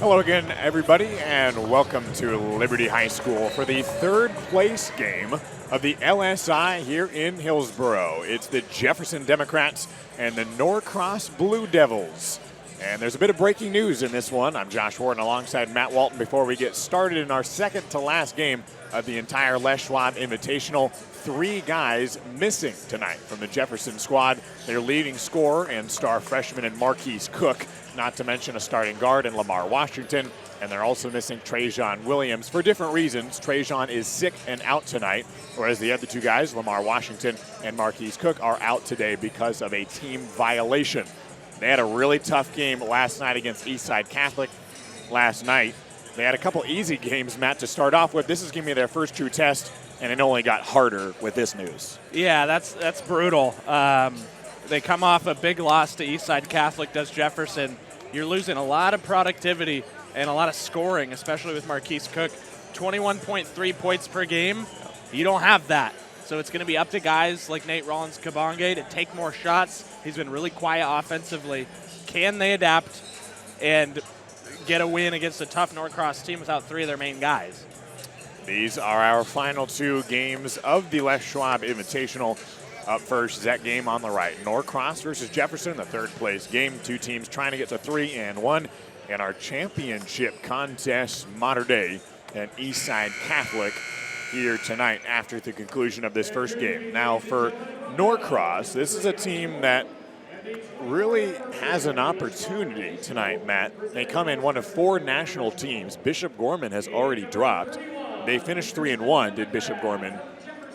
Hello again, everybody, and welcome to Liberty High School for the third place game of the LSI here in Hillsboro. It's the Jefferson Democrats and the Norcross Blue Devils. And there's a bit of breaking news in this one. I'm Josh Warren alongside Matt Walton before we get started in our second to last game of the entire Les Schwab Invitational. 3 guys missing tonight from the Jefferson squad. Their leading scorer and star freshman and Marquise Cook, not to mention a starting guard in Lamar Washington. And they're also missing Trajan Williams for different reasons. Trajan is sick and out tonight, whereas the other 2 guys, Lamar Washington and Marquise Cook, are out today because of a team violation. They had a really tough game last night against Eastside Catholic last night. They had a couple easy games, Matt, to start off with. This is going to be their first true test, and it only got harder with this news. Yeah, that's brutal. They come off a big loss to Eastside Catholic, does Jefferson. You're losing a lot of productivity and a lot of scoring, especially with Marquise Cook. 21.3 points per game. You don't have that. So it's going to be up to guys like Nate Rollins-Kabonge to take more shots. He's been really quiet offensively. Can they adapt and get a win against a tough Norcross team without 3 of their main guys? These are our final 2 games of the Les Schwab Invitational. Up first is that game on the right. Norcross versus Jefferson, the third place game. 2 teams trying to get to 3-1 in our championship contest, Mater Dei and Eastside Catholic, here tonight after the conclusion of this first game. Now for Norcross, this is a team that really has an opportunity tonight, Matt. They come in one of 4 national teams. Bishop Gorman has already dropped. They finished 3-1, did Bishop Gorman.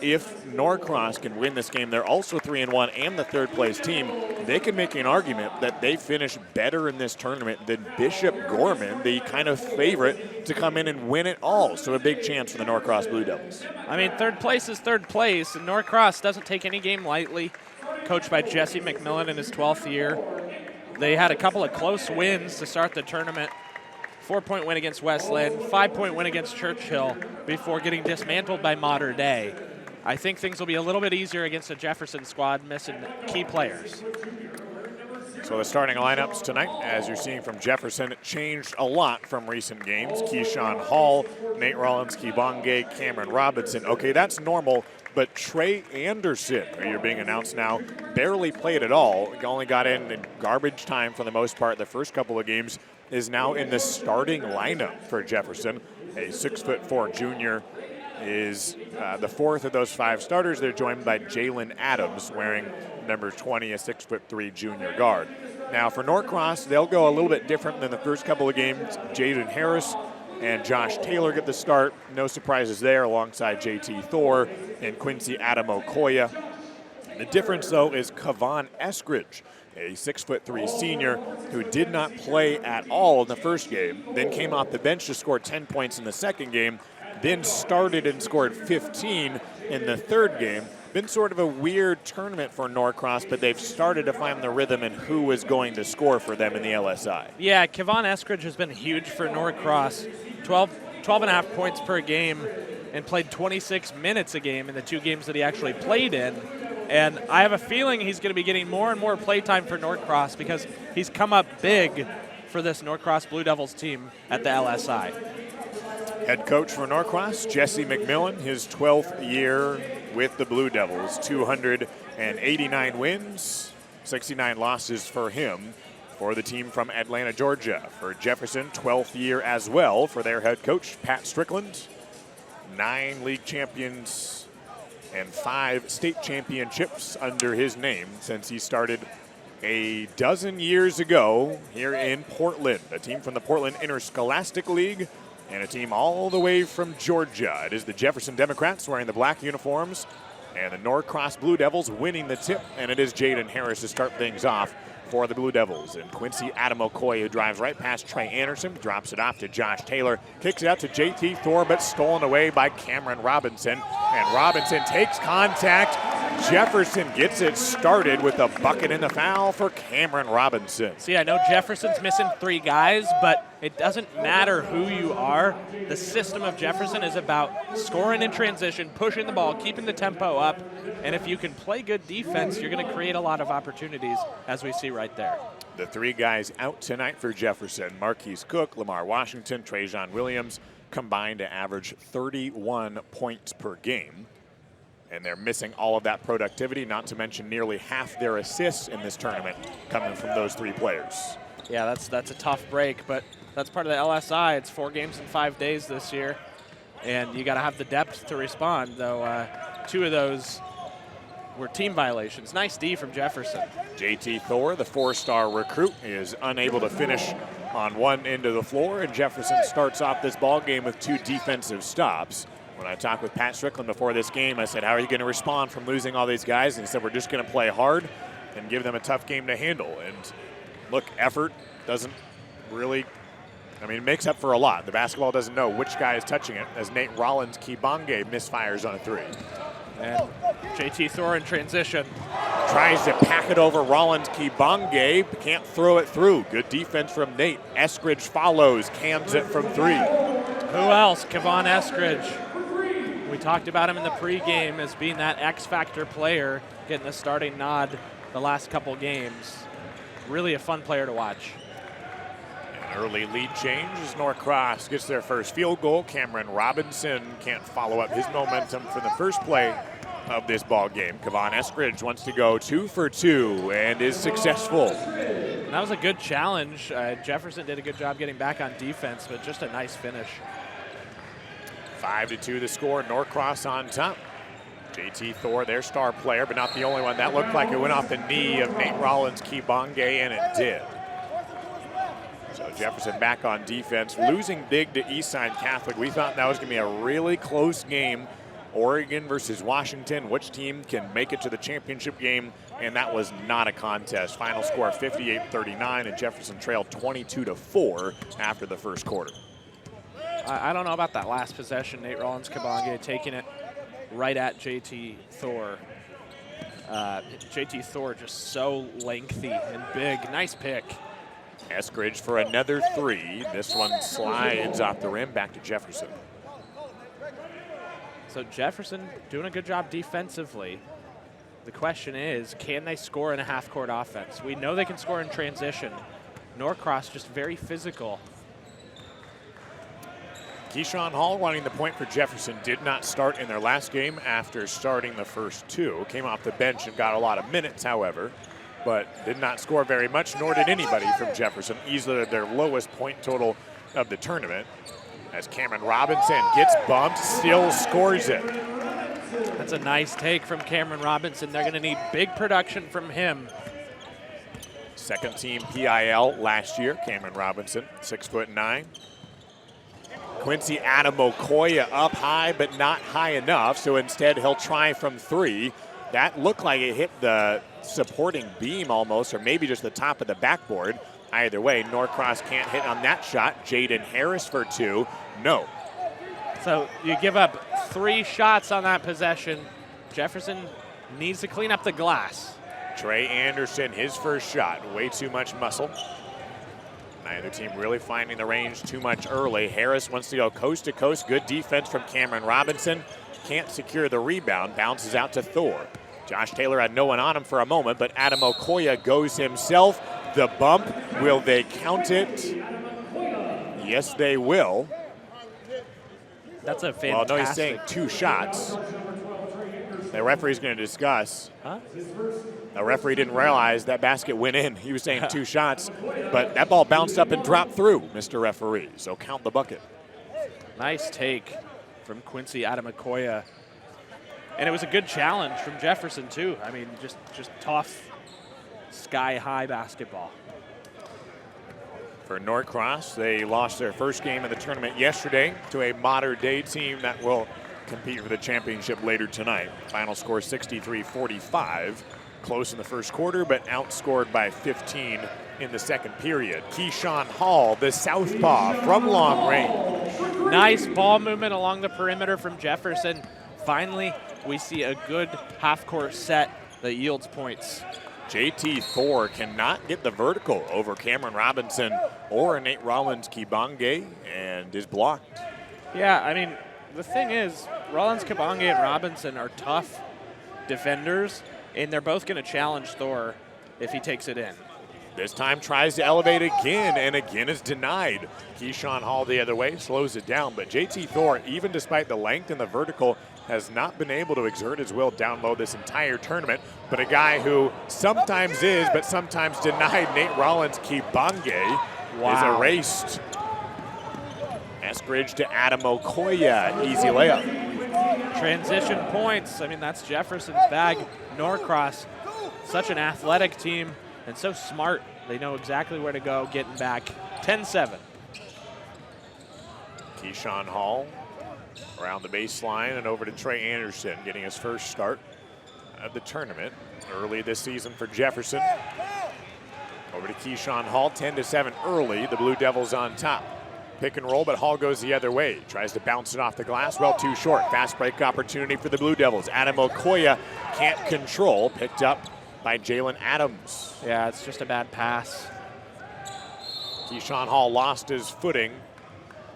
If Norcross can win this game, they're also 3-1 and the third place team. They can make an argument that they finish better in this tournament than Bishop Gorman, the kind of favorite to come in and win it all. So a big chance for the Norcross Blue Devils. I mean, third place is third place, and Norcross doesn't take any game lightly. Coached by Jesse McMillan in his 12th year. They had a couple of close wins to start the tournament. 4-point win against Westland, 5-point win against Churchill before getting dismantled by Mater Dei. I think things will be a little bit easier against the Jefferson squad missing key players. So the starting lineups tonight, as you're seeing from Jefferson, changed a lot from recent games. Keyshawn Hall, Nate Rollins-Kabonge, Cameron Robinson. Okay, that's normal, but Trey Anderson, you're being announced now, barely played at all. Only got in garbage time for the most part the first couple of games, is now in the starting lineup for Jefferson. A 6'4" junior is the 4th of those 5 starters. They're joined by Jalen Adams, wearing number 20, a 6'3" junior guard. Now for Norcross, they'll go a little bit different than the first couple of games. Jaden Harris and Josh Taylor get the start. No surprises there, alongside JT Thor and Quincy Adamokoya. The difference, though, is Kavan Eskridge, a 6'3" senior who did not play at all in the first game, then came off the bench to score 10 points in the second game, then started and scored 15 in the third game. Been sort of a weird tournament for Norcross, but they've started to find the rhythm and who is going to score for them in the LSI. Yeah, Kavan Eskridge has been huge for Norcross. 12.5 points per game and played 26 minutes a game in the 2 games that he actually played in. And I have a feeling he's going to be getting more and more playtime for Norcross because he's come up big for this Norcross Blue Devils team at the LSI. Head coach for Norcross, Jesse McMillan, his 12th year with the Blue Devils. 289 wins, 69 losses for him. For the team from Atlanta, Georgia. For Jefferson, 12th year as well for their head coach, Pat Strickland. 9 league champions and 5 state championships under his name since he started a dozen years ago here in Portland. A team from the Portland Interscholastic League and a team all the way from Georgia. It is the Jefferson Democrats wearing the black uniforms and the Norcross Blue Devils winning the tip, and it is Jaden Harris to start things off for the Blue Devils. And Quincy Adamokoya, who drives right past Trey Anderson, drops it off to Josh Taylor, kicks it out to JT Thor, but stolen away by Cameron Robinson. And Robinson takes contact, Jefferson gets it started with a bucket and a foul for Cameron Robinson. See, I know Jefferson's missing 3 guys, but it doesn't matter who you are. The system of Jefferson is about scoring in transition, pushing the ball, keeping the tempo up, and if you can play good defense, you're going to create a lot of opportunities, as we see right there. The 3 guys out tonight for Jefferson: Marquise Cook, Lamar Washington, Trajan Williams, combined to average 31 points per game. And they're missing all of that productivity, not to mention nearly half their assists in this tournament coming from those 3 players. Yeah, that's a tough break, but that's part of the LSI. It's 4 games in 5 days this year, and you got to have the depth to respond, though 2 of those were team violations. Nice D from Jefferson. JT Thor, the 4-star recruit, is unable to finish on one end of the floor, and Jefferson starts off this ball game with 2 defensive stops. When I talked with Pat Strickland before this game, I said, how are you going to respond from losing all these guys? And he said, we're just going to play hard and give them a tough game to handle. And look, effort doesn't really, it makes up for a lot. The basketball doesn't know which guy is touching it, as Nate Rollins-Kibonge misfires on a 3. And JT Thor in transition. Tries to pack it over Rollins-Kibonge, can't throw it through. Good defense from Nate. Eskridge follows, cams it from 3. Who else? Kevon Eskridge. We talked about him in the pregame as being that X-factor player, getting the starting nod the last couple games. Really a fun player to watch. An early lead change as Norcross gets their first field goal. Cameron Robinson can't follow up his momentum for the first play of this ball game. Kevon Eskridge wants to go 2 for 2 and is successful. And that was a good challenge. Jefferson did a good job getting back on defense, but just a nice finish. 5-2 the score, Norcross on top. JT Thor, their star player, but not the only one. That looked like it went off the knee of Nate Rollins-Kibonge, and it did. So Jefferson back on defense, losing big to Eastside Catholic. We thought that was going to be a really close game. Oregon versus Washington, which team can make it to the championship game, and that was not a contest. Final score 58-39, and Jefferson trailed 22-4 after the first quarter. I don't know about that last possession. Nate Rollins-Kibonge taking it right at JT Thor. JT Thor just so lengthy and big. Nice pick. Eskridge for another 3. This one slides off the rim back to Jefferson. So Jefferson doing a good job defensively. The question is, can they score in a half-court offense? We know they can score in transition. Norcross just very physical. Keyshawn Hall running the point for Jefferson did not start in their last game after starting the first 2. Came off the bench and got a lot of minutes, however, but did not score very much, nor did anybody from Jefferson. Easily their lowest point total of the tournament. As Cameron Robinson gets bumped, still scores it. That's a nice take from Cameron Robinson. They're going to need big production from him. Second team PIL last year, Cameron Robinson, 6'9". Quincy Adamokoya up high, but not high enough, so instead he'll try from 3. That looked like it hit the supporting beam almost, or maybe just the top of the backboard. Either way, Norcross can't hit on that shot. Jaden Harris for 2, no. So you give up 3 shots on that possession. Jefferson needs to clean up the glass. Trey Anderson, his first shot, way too much muscle. Neither team really finding the range too much early. Harris wants to go coast to coast. Good defense from Cameron Robinson. Can't secure the rebound. Bounces out to Thor. Josh Taylor had no one on him for a moment, but Adamokoya goes himself. The bump, will they count it? Yes, they will. That's a fantastic. Well, no, he's saying 2 shots. The referee's going to discuss. Huh? The referee didn't realize that basket went in. He was saying 2 shots, but that ball bounced up and dropped through, Mr. Referee. So count the bucket. Nice take from Quincy Adamokoya. And it was a good challenge from Jefferson, too. I mean, just tough, sky-high basketball. For Norcross, they lost their first game of the tournament yesterday to a modern-day team that will compete for the championship later tonight. Final score 63-45. Close in the first quarter, but outscored by 15 in the second period. Keyshawn Hall, the southpaw from long range. Nice ball movement along the perimeter from Jefferson. finally we see a good half-court set that yields points. JT Thor cannot get the vertical over Cameron Robinson or Nate Rollins-Kibonge and is blocked. Yeah, I mean, the thing is, Rollins-Kibonge and Robinson are tough defenders, and they're both going to challenge Thor if he takes it in. This time tries to elevate again, and again is denied. Keyshawn Hall the other way, slows it down, but JT Thor, even despite the length and the vertical, has not been able to exert his will down low this entire tournament. But a guy who sometimes is, but sometimes denied, Nate Rollins-Kibonge, is erased. Eskridge to Adam Okoye, easy layup. Transition points, I mean, that's Jefferson's bag. Norcross, such an athletic team and so smart. They know exactly where to go, getting back. 10-7. Keyshawn Hall around the baseline and over to Trey Anderson, getting his first start of the tournament early this season for Jefferson. Over to Keyshawn Hall, 10-7 early. The Blue Devils on top. Pick and roll, but Hall goes the other way. Tries to bounce it off the glass, well too short. Fast break opportunity for the Blue Devils. Adam Okoye can't control, picked up by Jalen Adams. Yeah, it's just a bad pass. Keyshawn Hall lost his footing,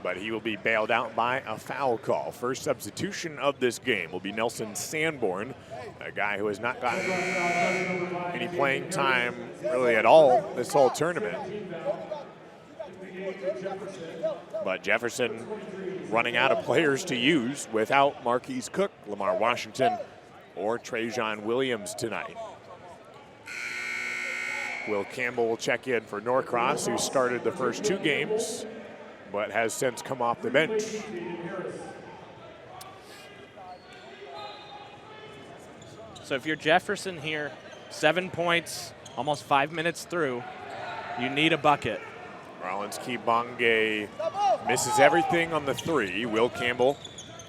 but he will be bailed out by a foul call. First substitution of this game will be Nelson Sanborn, a guy who has not gotten any playing time really at all this whole tournament. But Jefferson running out of players to use without Marquise Cook, Lamar Washington, or Trajan Williams tonight. Will Campbell will check in for Norcross, who started the first two games, but has since come off the bench. So if you're Jefferson here, 7 points, almost 5 minutes through, you need a bucket. Rollins-Kibonge misses everything on the three. Will Campbell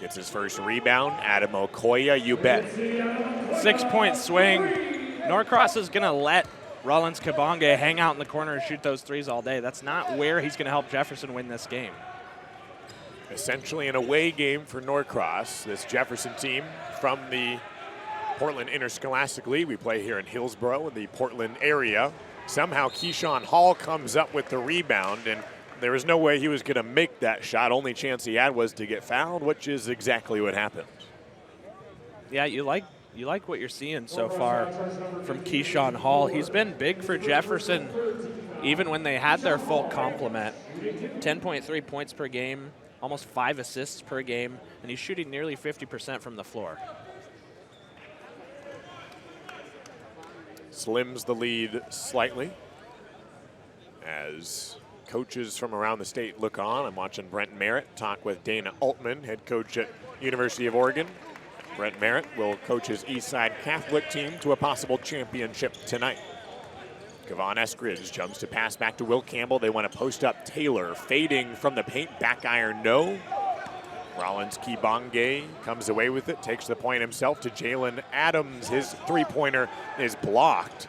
gets his first rebound. Adam Okoye, you bet. 6 point swing. Norcross is going to let Rollins-Kibonge hang out in the corner and shoot those threes all day. That's not where he's going to help Jefferson win this game. Essentially an away game for Norcross. This Jefferson team from the Portland Interscholastic League. We play here in Hillsboro in the Portland area. Somehow Keyshawn Hall comes up with the rebound, and there was no way he was going to make that shot. Only chance he had was to get fouled, which is exactly what happened. Yeah, you like what you're seeing so far from Keyshawn Hall. He's been big for Jefferson even when they had their full complement. 10.3 points per game, almost 5 assists per game, and he's shooting nearly 50% from the floor. Slims the lead slightly as coaches from around the state look on. I'm watching Brent Merritt talk with Dana Altman, head coach at University of Oregon. Brent Merritt will coach his Eastside Catholic team to a possible championship tonight. Kevon Eskridge jumps to pass back to Will Campbell. They want to post up Taylor, fading from the paint, back iron, no. Rollins-Kibonge comes away with it, takes the point himself to Jalen Adams. His three-pointer is blocked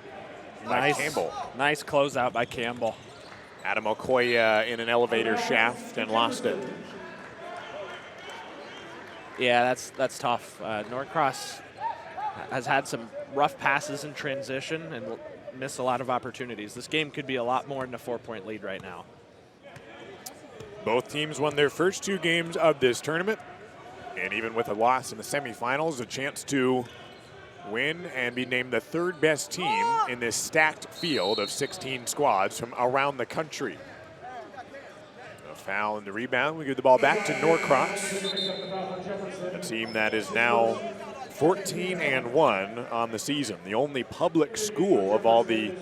by Campbell. Nice closeout by Campbell. Adam Okoye in an elevator shaft and lost it. Yeah, that's tough. Norcross has had some rough passes in transition and missed a lot of opportunities. This game could be a lot more than a 4-point lead right now. Both teams won their first two games of this tournament, and even with a loss in the semifinals, a chance to win and be named the third best team in this stacked field of 16 squads from around the country. A foul and the rebound. We give the ball back to Norcross, a team that is now 14-1 on the season, the only public school of all the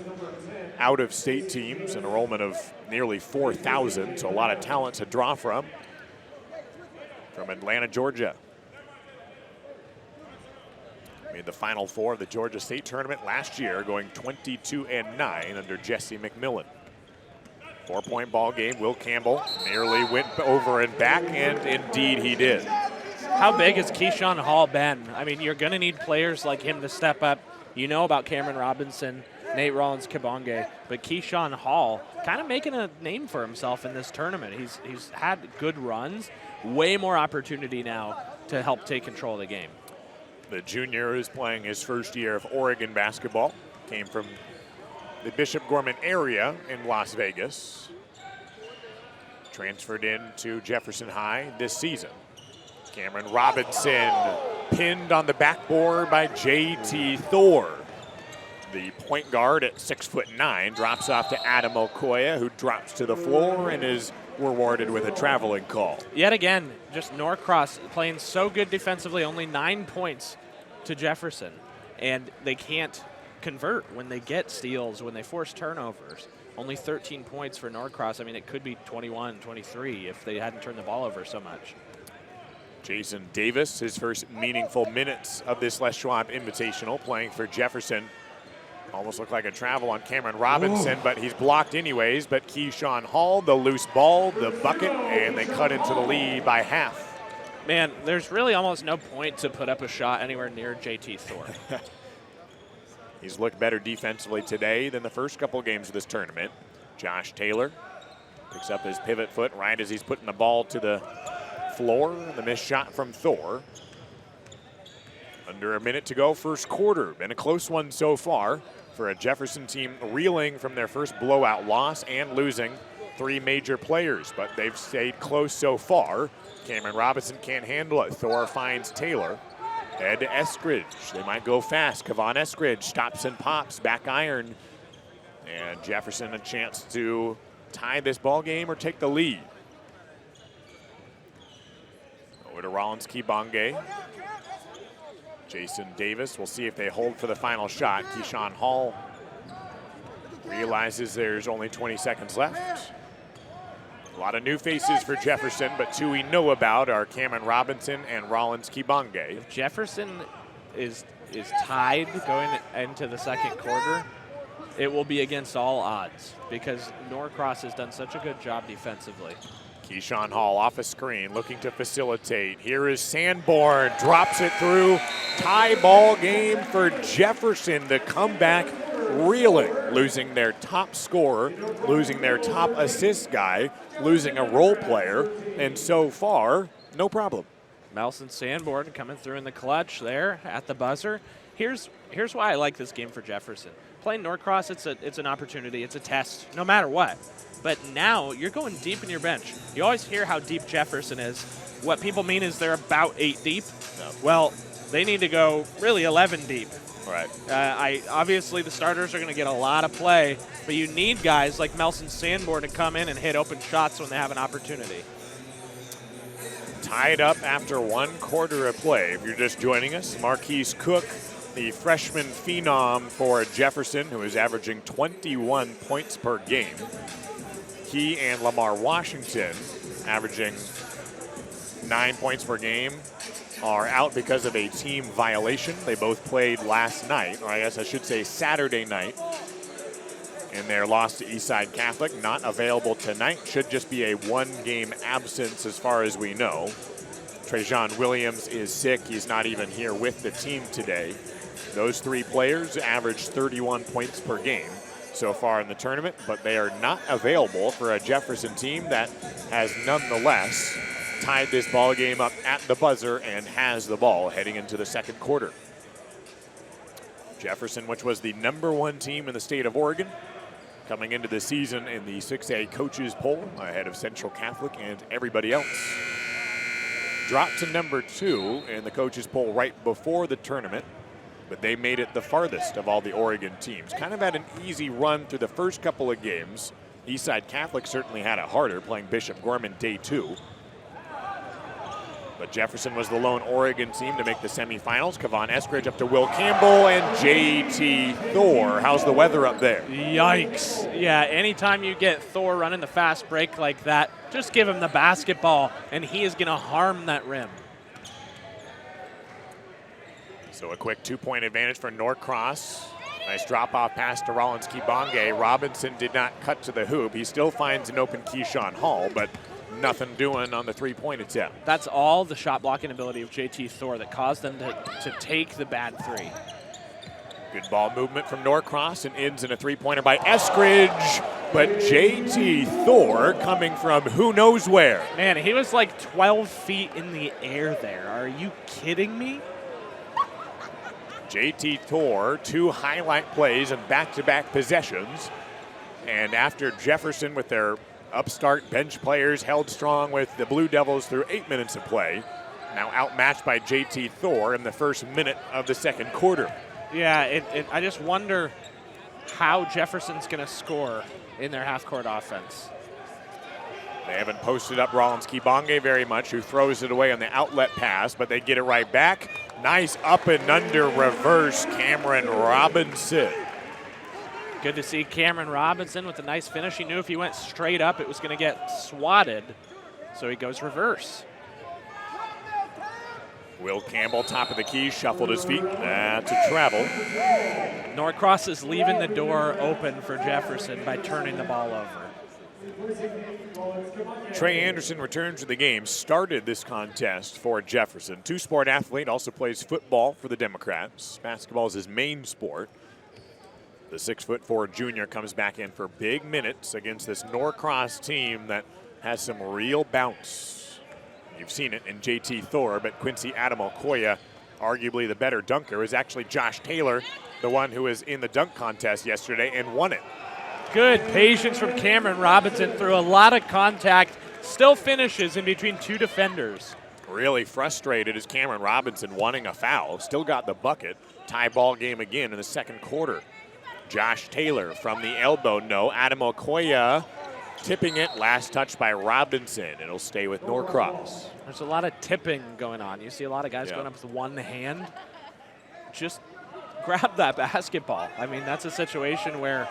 out-of-state teams, an enrollment of nearly 4,000, so a lot of talent to draw from Atlanta, Georgia. Made the Final Four of the Georgia State Tournament last year, going 22-9 under Jesse McMillan. 4-point ball game. Will Campbell nearly went over and back, and indeed he did. How big has Keyshawn Hall been? I mean, you're going to need players like him to step up. You know about Cameron Robinson, Nate Rollins-Kibonge, but Keyshawn Hall kind of making a name for himself in this tournament. He's had good runs, way more opportunity now to help take control of the game. the junior is playing his first year of Oregon basketball. Came from the Bishop Gorman area in Las Vegas. Transferred into Jefferson High this season. Cameron Robinson pinned on the backboard by J.T. Thor. The point guard at 6'9" drops off to Adam Okoye, who drops to the floor and is rewarded with a traveling call. Yet again, just Norcross playing so good defensively, only 9 points to Jefferson. And they can't convert when they get steals, when they force turnovers. Only 13 points for Norcross. I mean, it could be 21, 23 if they hadn't turned the ball over so much. Jason Davis, his first meaningful minutes of this Les Schwab Invitational, playing for Jefferson. Almost looked like a travel on Cameron Robinson, but he's blocked anyways. But Keyshawn Hall, the loose ball, the bucket, and they cut into the lead by half. Man, there's really almost no point to put up a shot anywhere near J.T. Thor. He's looked better defensively today than the first couple of games of this tournament. Josh Taylor picks up his pivot foot right as he's putting the ball to the floor. The missed shot from Thor. Under a minute to go, first quarter. Been a close one so far for a Jefferson team reeling from their first blowout loss and losing 3 major players, but they've stayed close so far. Cameron Robinson can't handle it. Thor finds Taylor. Head to Eskridge. They might go fast. Kevon Eskridge stops and pops, back iron. And Jefferson a chance to tie this ball game or take the lead. Over to Rollins Kibonge. Jason Davis, we'll see if they hold for the final shot. Keyshawn Hall realizes there's only 20 seconds left. A lot of new faces for Jefferson, but 2 we know about are Cameron Robinson and Rollins Kibonge. If Jefferson is tied going into the second quarter, it will be against all odds because Norcross has done such a good job defensively. Keyshawn Hall off a screen, looking to facilitate. Here is Sanborn, drops it through. Tie ball game for Jefferson. The comeback reeling, losing their top scorer, losing their top assist guy, losing a role player, and so far, no problem. Melson Sanborn coming through in the clutch there at the buzzer. Here's why I like this game for Jefferson. Playing Norcross, it's an opportunity, it's a test, no matter what. But now you're going deep in your bench. You always hear how deep Jefferson is. What people mean is they're about 8 deep. No. Well, they need to go really 11 deep. Right. Obviously, the starters are going to get a lot of play, but you need guys like Melson Sanborn to come in and hit open shots when they have an opportunity. Tied up after 1 quarter of play. If you're just joining us, Marquise Cook, the freshman phenom for Jefferson, who is averaging 21 points per game. He and Lamar Washington, averaging 9 points per game, are out because of a team violation. They both played last night, or I guess I should say Saturday night, in their loss to Eastside Catholic. Not available tonight. Should just be a 1-game absence as far as we know. Trajan Williams is sick. He's not even here with the team today. Those 3 players averaged 31 points per game so far in the tournament, but they are not available for a Jefferson team that has nonetheless tied this ball game up at the buzzer and has the ball heading into the second quarter. Jefferson, which was the #1 team in the state of Oregon, coming into the season in the 6A coaches poll ahead of Central Catholic and everybody else. Dropped to #2 in the coaches poll right before the tournament, but they made it the farthest of all the Oregon teams. Kind of had an easy run through the first couple of games. Eastside Catholic certainly had it harder, playing Bishop Gorman day 2. But Jefferson was the lone Oregon team to make the semifinals. Kevon Eskridge up to Will Campbell and J.T. Thor. How's the weather up there? Yikes. Yeah, anytime you get Thor running the fast break like that, just give him the basketball, and he is going to harm that rim. So a quick 2-point advantage for Norcross. Nice drop-off pass to Rollins Kibonge. Robinson did not cut to the hoop. He still finds an open Keyshawn Hall, but nothing doing on the 3-point attempt. That's all the shot blocking ability of J.T. Thor that caused them to take the bad 3. Good ball movement from Norcross and ends in a 3-pointer by Eskridge. But J.T. Thor coming from who knows where. Man, he was like 12 feet in the air there. Are you kidding me? JT Thor, 2 highlight plays and back-to-back possessions. And after Jefferson with their upstart bench players held strong with the Blue Devils through 8 minutes of play, now outmatched by JT Thor in the first minute of the second quarter. Yeah, I just wonder how Jefferson's going to score in their half-court offense. They haven't posted up Rollins-Kibonge very much, who throws it away on the outlet pass, but they get it right back. Nice up and under reverse, Cameron Robinson. Good to see Cameron Robinson with a nice finish. He knew if he went straight up, it was going to get swatted, so he goes reverse. Will Campbell, top of the key, shuffled his feet. That's a travel. Norcross is leaving the door open for Jefferson by turning the ball over. Trey Anderson returns to the game, started this contest for Jefferson. Two-sport athlete, also plays football for the Democrats. Basketball is his main sport. The 6'4" junior comes back in for big minutes against this Norcross team that has some real bounce. You've seen it in JT Thor, but Quincy Adamokoya, arguably the better dunker, is actually Josh Taylor, the one who was in the dunk contest yesterday and won it. Good patience from Cameron Robinson through a lot of contact. Still finishes in between 2 defenders. Really frustrated is Cameron Robinson wanting a foul. Still got the bucket. Tie ball game again in the second quarter. Josh Taylor from the elbow, no. Adamokoya tipping it. Last touch by Robinson. It'll stay with Norcross. There's a lot of tipping going on. You see a lot of guys going up with one hand. Just grab that basketball. I mean, that's a situation where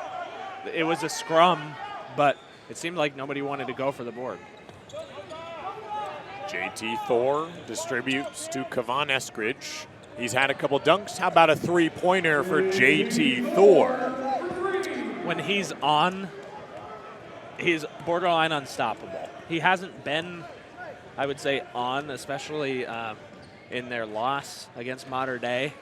it was a scrum, but it seemed like nobody wanted to go for the board. JT Thor distributes to Kavan Eskridge. He's had a couple dunks. How about a three-pointer for JT Thor? When he's on, he's borderline unstoppable. He hasn't been, I would say, on, especially in their loss against Mater Dei.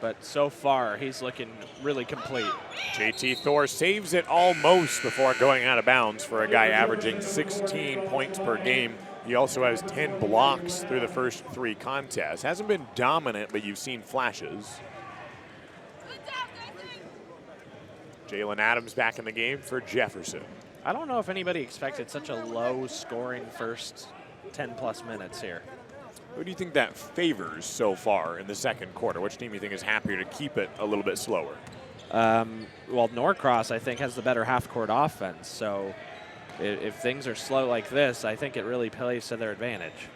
But so far, he's looking really complete. JT Thor saves it almost before going out of bounds for a guy averaging 16 points per game. He also has 10 blocks through the first 3 contests. Hasn't been dominant, but you've seen flashes. Jalen Adams back in the game for Jefferson. I don't know if anybody expected such a low-scoring first 10-plus minutes here. Who do you think that favors so far in the second quarter? Which team do you think is happier to keep it a little bit slower? Well, Norcross, I think, has the better half-court offense. So if things are slow like this, I think it really plays to their advantage.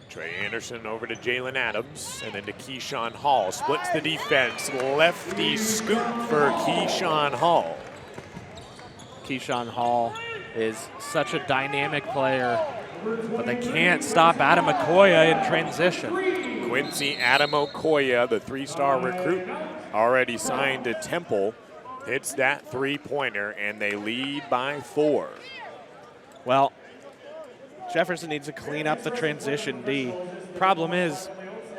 Trey Anderson over to Jalen Adams, and then to Keyshawn Hall. Splits the defense. Lefty scoop for Keyshawn Hall. Keyshawn Hall is such a dynamic player, but they can't stop Adamokoya in transition. Quincy Adamokoya, the 3-star recruit, already signed to Temple, hits that three-pointer, and they lead by 4. Well, Jefferson needs to clean up the transition D. Problem is,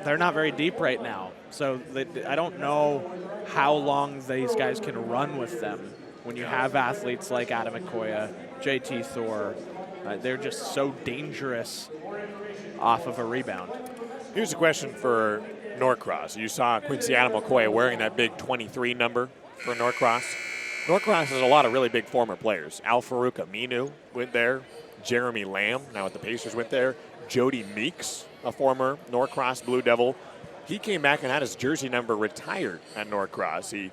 they're not very deep right now, so I don't know how long these guys can run with them when you have athletes like Adamokoya, JT Thor. They're just so dangerous off of a rebound. Here's a question for Norcross. You saw Quincy Adamokoya wearing that big 23 number for Norcross. Norcross has a lot of really big former players. Al-Farouk Aminu went there. Jeremy Lamb, now at the Pacers, went there. Jody Meeks, a former Norcross Blue Devil. He came back and had his jersey number retired at Norcross. He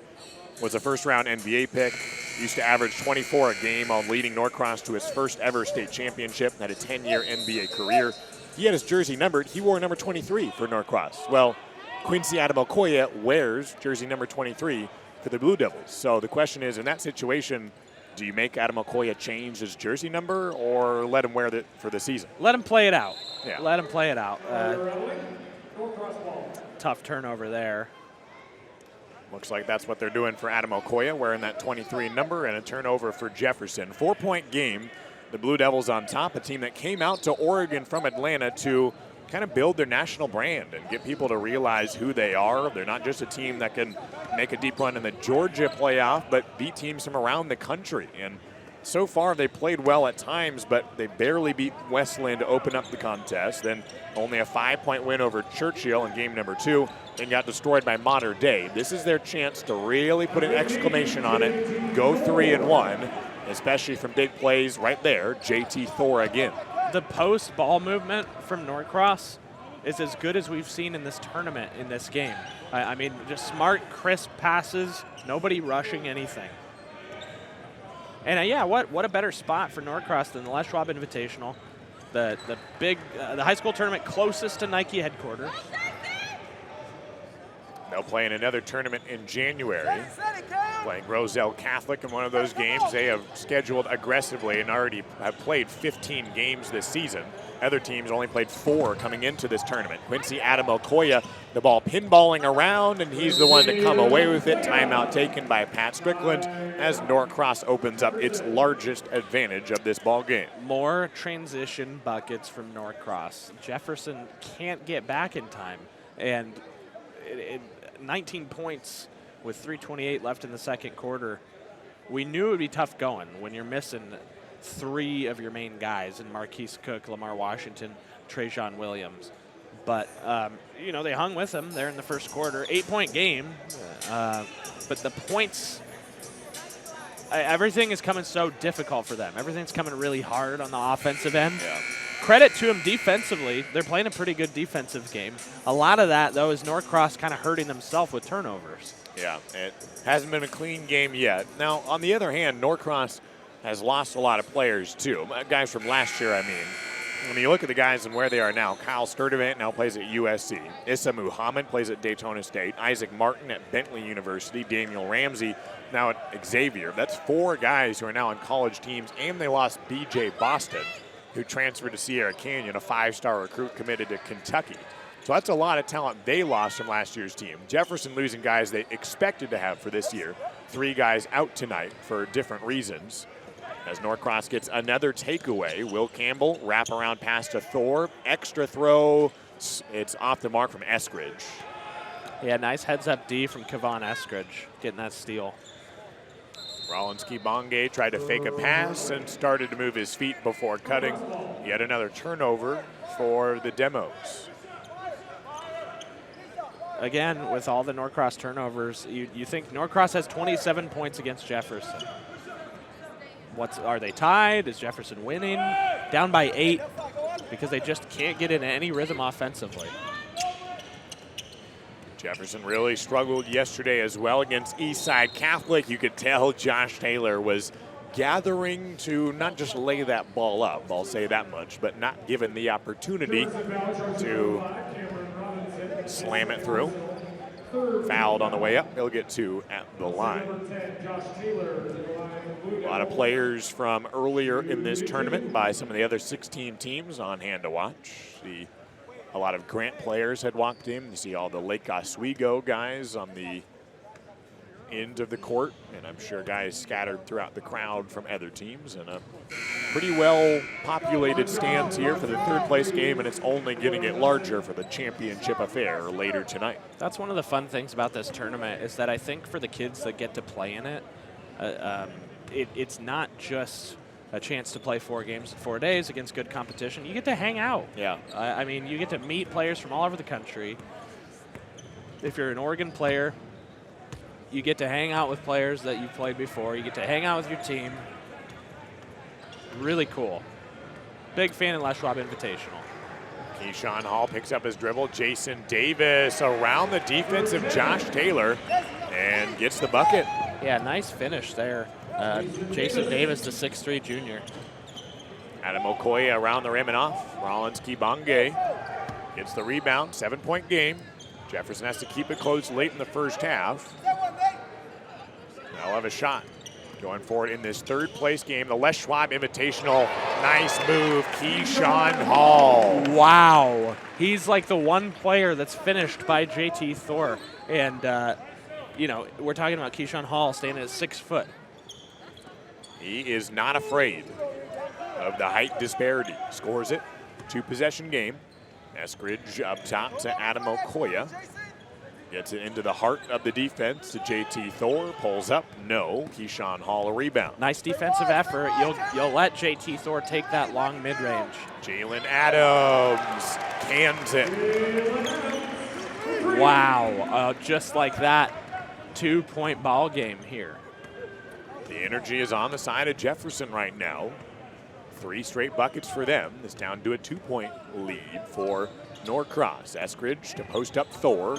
was a first-round NBA pick. Used to average 24 a game on leading Norcross to his first ever state championship. Had a 10-year NBA career. He had his jersey numbered. He wore number 23 for Norcross. Well, Quincy Adamokoya wears jersey number 23 for the Blue Devils. So the question is, in that situation, do you make Adamokoya change his jersey number or let him wear it for the season? Let him play it out. Yeah. Let him play it out. Tough turnover there. Looks like that's what they're doing for Adamokoya, wearing that 23 number, and a turnover for Jefferson. 4-point game. The Blue Devils on top, a team that came out to Oregon from Atlanta to kind of build their national brand and get people to realize who they are. They're not just a team that can make a deep run in the Georgia playoff, but beat teams from around the country. And so far they played well at times, but they barely beat Westland to open up the contest. Then only a 5-point win over Churchill in game number 2 and got destroyed by Mater Dei. This is their chance to really put an exclamation on it, go 3-1, especially from big plays right there. JT Thor again. The post ball movement from Norcross is as good as we've seen in this tournament in this game. I mean, just smart, crisp passes, nobody rushing anything. And yeah, what a better spot for Norcross than the Les Schwab Invitational, the high school tournament closest to Nike headquarters. They'll play in another tournament in January, playing Roselle Catholic in one of those games. They have scheduled aggressively and already have played 15 games this season. Other teams only played 4 coming into this tournament. Quincy Adam Okoye, the ball pinballing around, and he's the one to come away with it. Timeout taken by Pat Strickland as Norcross opens up its largest advantage of this ball game. More transition buckets from Norcross. Jefferson can't get back in time, and 19 points with 3:28 left in the second quarter. We knew it would be tough going when you're missing 3 of your main guys in Marquise Cook, Lamar Washington, Trajan Williams. But, you know, they hung with them there in the first quarter. 8-point game, but the points, everything is coming so difficult for them. Everything's coming really hard on the offensive end. Yeah. Credit to them defensively. They're playing a pretty good defensive game. A lot of that, though, is Norcross kind of hurting themselves with turnovers. Yeah, it hasn't been a clean game yet. Now, on the other hand, Norcross has lost a lot of players, too. Guys from last year, I mean. When you look at the guys and where they are now, Kyle Sturdivant now plays at USC. Issa Muhammad plays at Daytona State. Isaac Martin at Bentley University. Daniel Ramsey now at Xavier. That's 4 guys who are now on college teams, and they lost B.J. Boston, who transferred to Sierra Canyon, a 5-star recruit committed to Kentucky. So that's a lot of talent they lost from last year's team. Jefferson losing guys they expected to have for this year. 3 guys out tonight for different reasons. As Norcross gets another takeaway, Will Campbell, wraparound pass to Thor, extra throw, it's off the mark from Eskridge. Yeah, nice heads-up D from Kevon Eskridge, getting that steal. Rollins Kibonge tried to fake a pass and started to move his feet before cutting. Yet another turnover for the Demos. Again, with all the Norcross turnovers, you think Norcross has 27 points against Jefferson. Are they tied? Is Jefferson winning? Down by 8 because they just can't get into any rhythm offensively. Jefferson really struggled yesterday as well against Eastside Catholic. You could tell Josh Taylor was gathering to not just lay that ball up, I'll say that much, but not given the opportunity to slam it through. Fouled on the way up. He'll get 2 at the line. A lot of players from earlier in this tournament by some of the other 16 teams on hand to watch. A lot of Grant players had walked in. You see all the Lake Oswego guys on the end of the court, and I'm sure guys scattered throughout the crowd from other teams, and a pretty well populated stands here for the 3rd place game, and it's only going to get larger for the championship affair later tonight. That's one of the fun things about this tournament is that I think for the kids that get to play in it, it's not just a chance to play 4 games in 4 days against good competition. You get to hang out. Yeah. I mean, you get to meet players from all over the country. If you're an Oregon player, you get to hang out with players that you've played before. You get to hang out with your team. Really cool. Big fan of Les Schwab Invitational. Keyshawn Hall picks up his dribble. Jason Davis around the defensive Josh Taylor and gets the bucket. Yeah, nice finish there. Jason Davis, the 6'3" junior. Adam Okoye around the rim and off. Rollins Kibonge gets the rebound. 7-point game. Jefferson has to keep it close late in the first half. They'll have a shot going forward in this 3rd place game. The Les Schwab Invitational. Nice move, Keyshawn Hall. Wow. He's like the one player that's finished by JT Thor. And, you know, we're talking about Keyshawn Hall standing at 6 foot. He is not afraid of the height disparity. Scores it. 2-possession game. Eskridge up top to Adam Okoye. Gets it into the heart of the defense to JT Thor. Pulls up. No. Keyshawn Hall a rebound. Nice defensive effort. You'll let JT Thor take that long mid-range. Jalen Adams cans it. Wow. Just like that, 2-point ball game here. The energy is on the side of Jefferson right now. 3 straight buckets for them. It's down to a 2-point lead for Norcross. Eskridge to post up Thor.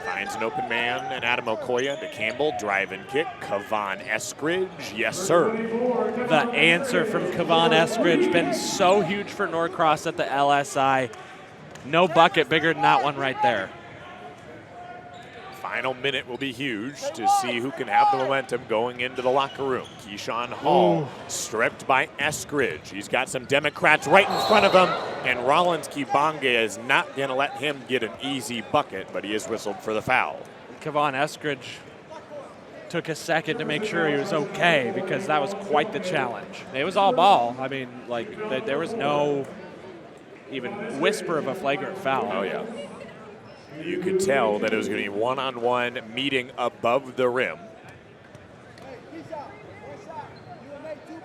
Finds an open man and Adam Okoye to Campbell. Drive and kick. Kavan Eskridge. Yes, sir. The answer from Kavan Eskridge been so huge for Norcross at the LSI. No bucket bigger than that one right there. Final minute will be huge to see who can have the momentum going into the locker room. Keyshawn Hall stripped by Eskridge. He's got some Democrats right in front of him, and Rollins Kibonge is not going to let him get an easy bucket, but he is whistled for the foul. Kavan Eskridge took a second to make sure he was okay because that was quite the challenge. It was all ball. I mean, like, there was no even whisper of a flagrant foul. Oh, yeah. You could tell that it was going to be one-on-one meeting above the rim.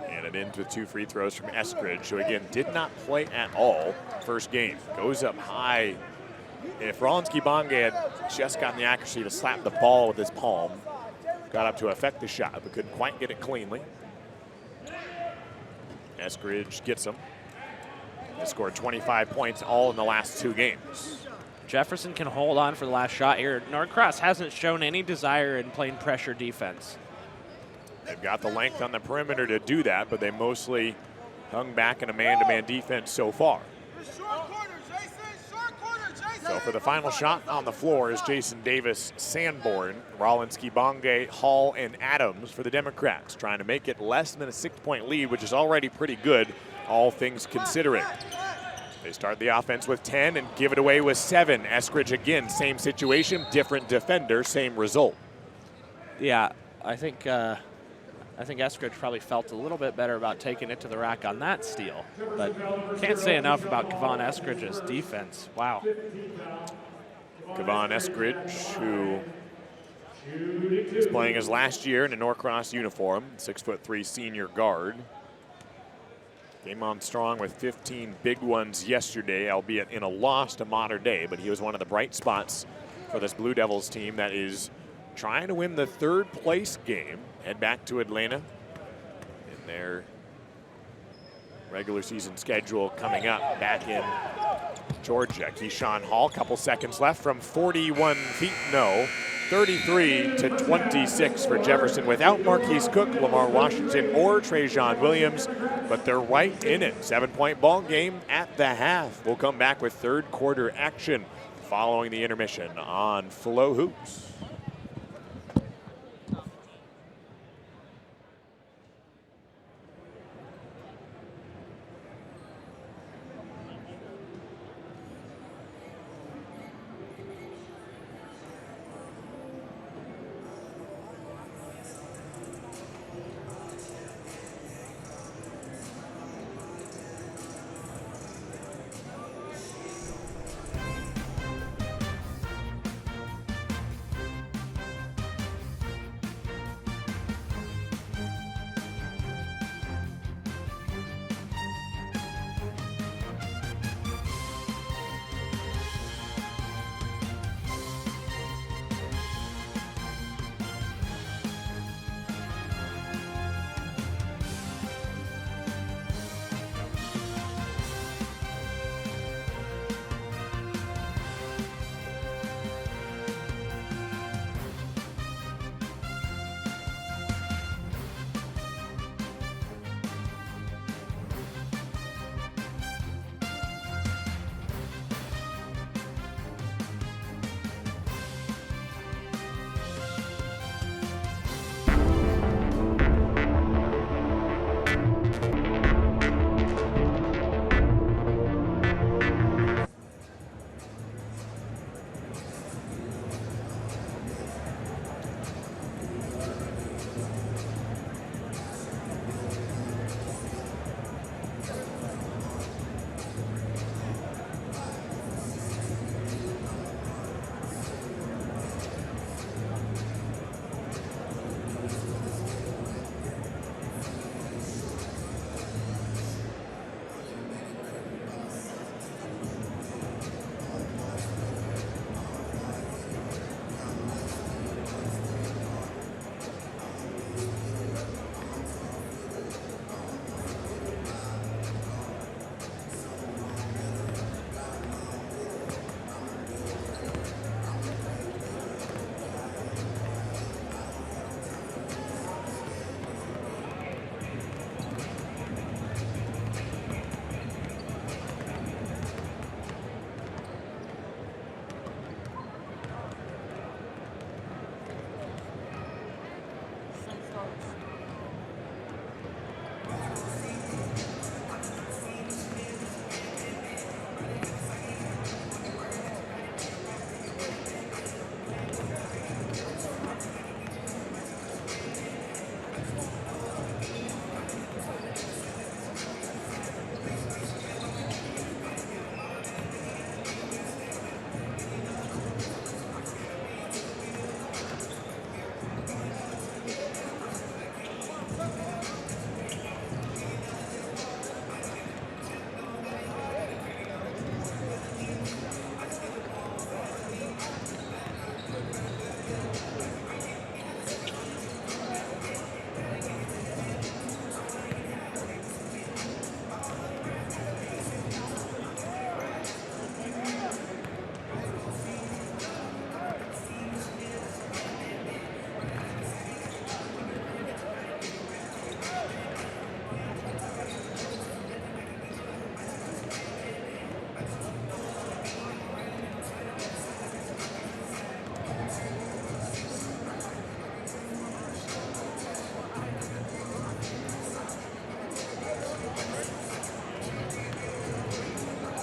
And it ends with 2 free throws from Eskridge, who again did not play at all first game. Goes up high. If Rollins Kibonge had just gotten the accuracy to slap the ball with his palm, got up to affect the shot, but couldn't quite get it cleanly. Eskridge gets him. He scored 25 points all in the last 2 games. Jefferson can hold on for the last shot here. Norcross hasn't shown any desire in playing pressure defense. They've got the length on the perimeter to do that, but they mostly hung back in a man-to-man defense so far. So for the final shot on the floor is Jason Davis, Sanborn, Rollins Kibonge, Hall, and Adams for the Democrats, trying to make it less than a 6-point lead, which is already pretty good, all things considering. They start the offense with 10 and give it away with 7. Eskridge again, same situation, different defender, same result. Yeah, I think Eskridge probably felt a little bit better about taking it to the rack on that steal. But can't say enough about Kavan Eskridge's defense. Wow. Kavan Eskridge, who is playing his last year in a Norcross uniform, 6'3" senior guard. Came on strong with 15 big ones yesterday, albeit in a loss to Mater Dei, but he was one of the bright spots for this Blue Devils team that is trying to win the 3rd place game. Head back to Atlanta in their regular season schedule coming up back in Georgia. Keyshawn Hall, couple seconds left from 41 feet, no. 33-26 for Jefferson without Marquise Cook, Lamar Washington, or Trajan Williams, but they're right in it. 7-point ball game at the half. We'll come back with 3rd quarter action following the intermission on Flow Hoops.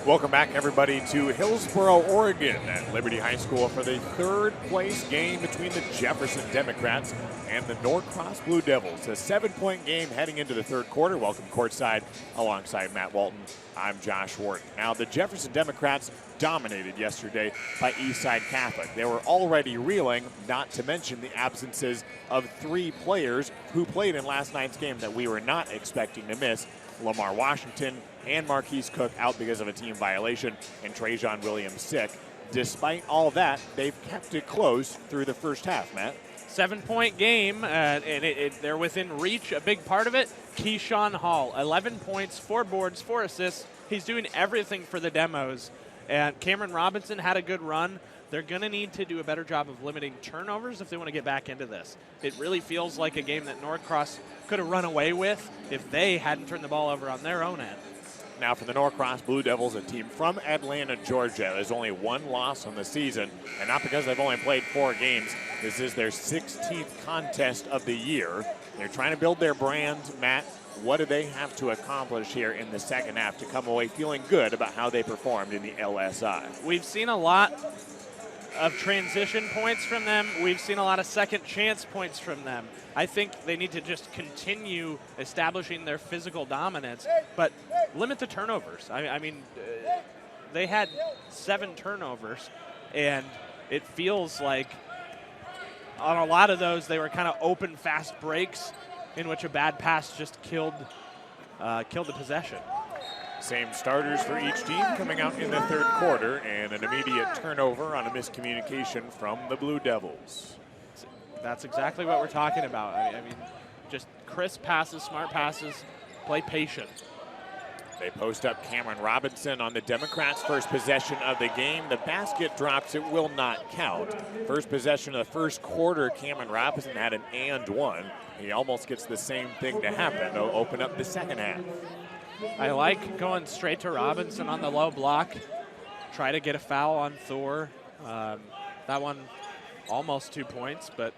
Welcome back, everybody, to Hillsboro, Oregon at Liberty High School for the third place game between the Jefferson Democrats and the Norcross Blue Devils. A 7-point game heading into the third quarter. Welcome courtside alongside Matt Walton. I'm Josh Wharton. Now, the Jefferson Democrats dominated yesterday by Eastside Catholic. They were already reeling, not to mention the absences of 3 players who played in last night's game that we were not expecting to miss. Lamar Washington and Marquise Cook out because of a team violation, and Trajan Williams sick. Despite all that, they've kept it close through the first half, Matt. 7-point game, and they're within reach. A big part of it, Keyshawn Hall, 11 points, 4 boards, 4 assists. He's doing everything for the Demos. And Cameron Robinson had a good run. They're going to need to do a better job of limiting turnovers if they want to get back into this. It really feels like a game that Norcross could have run away with if they hadn't turned the ball over on their own end. Now for the Norcross Blue Devils, a team from Atlanta, Georgia. There's only 1 loss on the season, and not because they've only played 4 games. This is their 16th contest of the year. They're trying to build their brand. Matt, what do they have to accomplish here in the second half to come away feeling good about how they performed in the LSI? We've seen a lot of transition points from them. We've seen a lot of second chance points from them. I think they need to just continue establishing their physical dominance, but limit the turnovers. I mean, they had 7 turnovers, and it feels like on a lot of those they were kind of open, fast breaks in which a bad pass just killed the possession. Same starters for each team coming out in the third quarter, and an immediate turnover on a miscommunication from the Blue Devils. That's exactly what we're talking about. I mean, just crisp passes, smart passes, play patient. They post up Cameron Robinson on the Democrats' first possession of the game. The basket drops, it will not count. First possession of the first quarter, Cameron Robinson had an and one. He almost gets the same thing to happen to open up the second half. I like going straight to Robinson on the low block. Try to get a foul on Thor. That one almost 2 points, but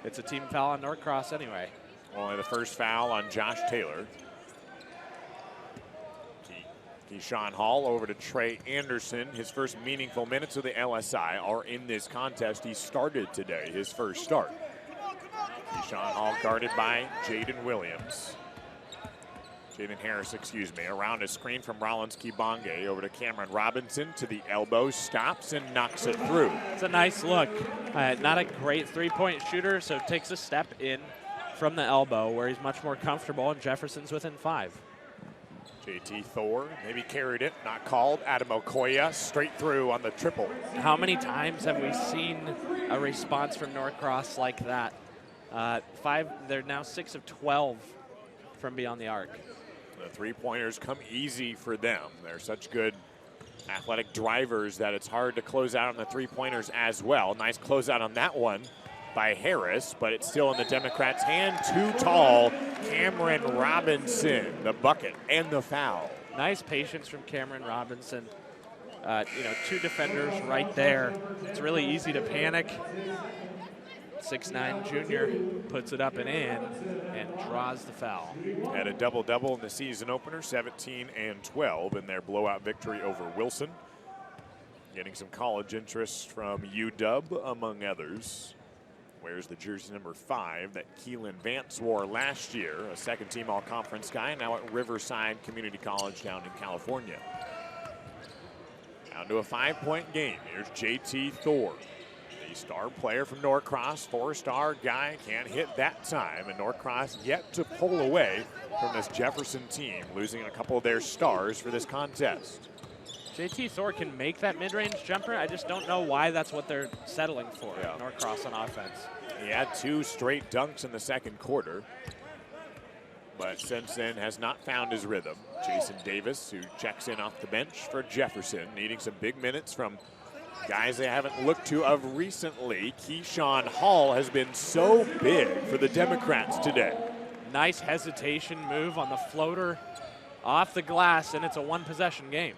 it's a team foul on Norcross anyway. Only the first foul on Josh Taylor. Keyshawn Hall over to Trey Anderson. His first meaningful minutes of the LSI are in this contest. He started today, his first start. Keyshawn Hall guarded by Jaden Harris, around a screen from Rollins Kibonge over to Cameron Robinson to the elbow, stops and knocks it through. It's a nice look. Not a great three-point shooter, so takes a step in from the elbow where he's much more comfortable, and Jefferson's within 5. JT Thor maybe carried it, not called. Adam Okoye straight through on the triple. How many times have we seen a response from Norcross like that? 5, they're now 6 of 12 from beyond the arc. The three-pointers come easy for them. They're such good athletic drivers that it's hard to close out on the three-pointers as well. Nice closeout on that one by Harris, but it's still in the Democrats' hand. Too tall, Cameron Robinson, the bucket and the foul. Nice patience from Cameron Robinson. 2 defenders right there. It's really easy to panic. 6'9" junior puts it up and in and draws the foul. Had a double-double in the season opener, 17 and 12 in their blowout victory over Wilson. Getting some college interest from UW, among others. Wears the jersey number 5 that Keelan Vance wore last year, a second-team all-conference guy, now at Riverside Community College down in California. Down to a 5-point game. Here's JT Thor. The star player from Norcross, 4-star guy, can't hit that time, and Norcross yet to pull away from this Jefferson team, losing a couple of their stars for this contest. JT Thor can make that mid-range jumper. I just don't know why that's what they're settling for. Norcross on offense. He had 2 straight dunks in the second quarter, but since then has not found his rhythm. Jason Davis, who checks in off the bench for Jefferson, needing some big minutes from guys they haven't looked to of recently. Keyshawn Hall has been so big for the Democrats today. Nice hesitation move on the floater off the glass, and it's a 1-possession game.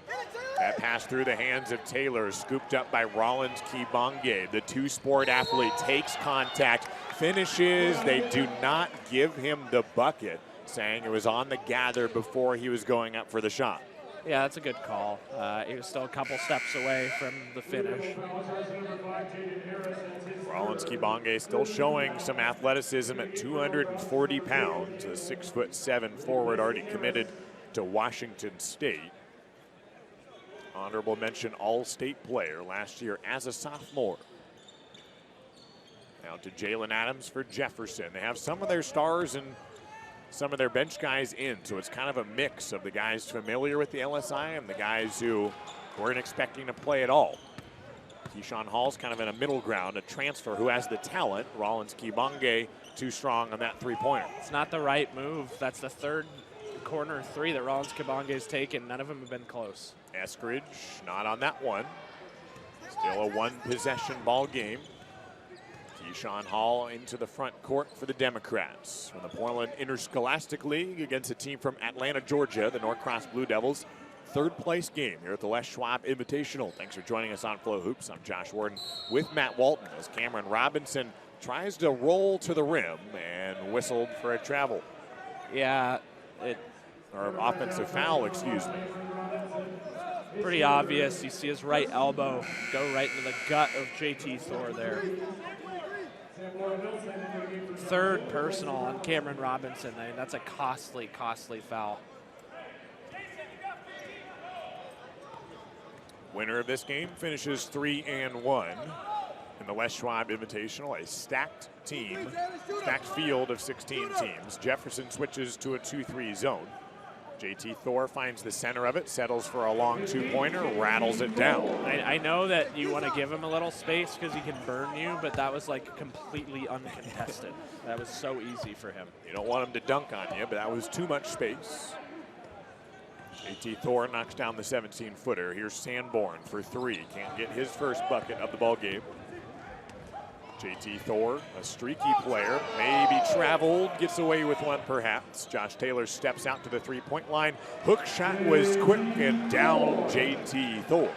That pass through the hands of Taylor, scooped up by Rollins Kibonge. The 2-sport athlete takes contact, finishes. They do not give him the bucket, saying it was on the gather before he was going up for the shot. Yeah, that's a good call. He was still a couple steps away from the finish. Rollins Kibonge still showing some athleticism at 240 pounds. A 6'7" forward already committed to Washington State. Honorable mention All-State player last year as a sophomore. Now to Jalen Adams for Jefferson. They have some of their stars and some of their bench guys in, so it's kind of a mix of the guys familiar with the LSI and the guys who weren't expecting to play at all. Keyshawn Hall's kind of in a middle ground, a transfer who has the talent. Rollins Kibonge too strong on that three-pointer. It's not the right move. That's the third corner three that Rollins Kibonge has taken. None of them have been close. Eskridge not on that one. Still a one-possession ball game. Keyshawn Hall into the front court for the Democrats. From the Portland Interscholastic League against a team from Atlanta, Georgia, the Norcross Blue Devils. Third place game here at the Les Schwab Invitational. Thanks for joining us on Flow Hoops. I'm Josh Warden with Matt Walton as Cameron Robinson tries to roll to the rim and whistled for a travel. Yeah, or offensive foul, excuse me. Pretty obvious. You see his right elbow go right into the gut of JT Thor there. Third personal on Cameron Robinson. I mean, that's a costly, costly foul. Winner of this game finishes 3-1 in the Les Schwab Invitational, a stacked team, stacked field of 16 teams. Jefferson switches to a 2-3 zone. JT Thor finds the center of it, settles for a long two-pointer, rattles it down. I know that you want to give him a little space because he can burn you, but that was like completely uncontested. That was so easy for him. You don't want him to dunk on you, but that was too much space. JT Thor knocks down the 17-footer. Here's Sanborn for three. Can't get his first bucket of the ball game. JT Thor, a streaky player, maybe traveled, gets away with one perhaps. Josh Taylor steps out to the three-point line. Hook shot was quick and down JT Thor.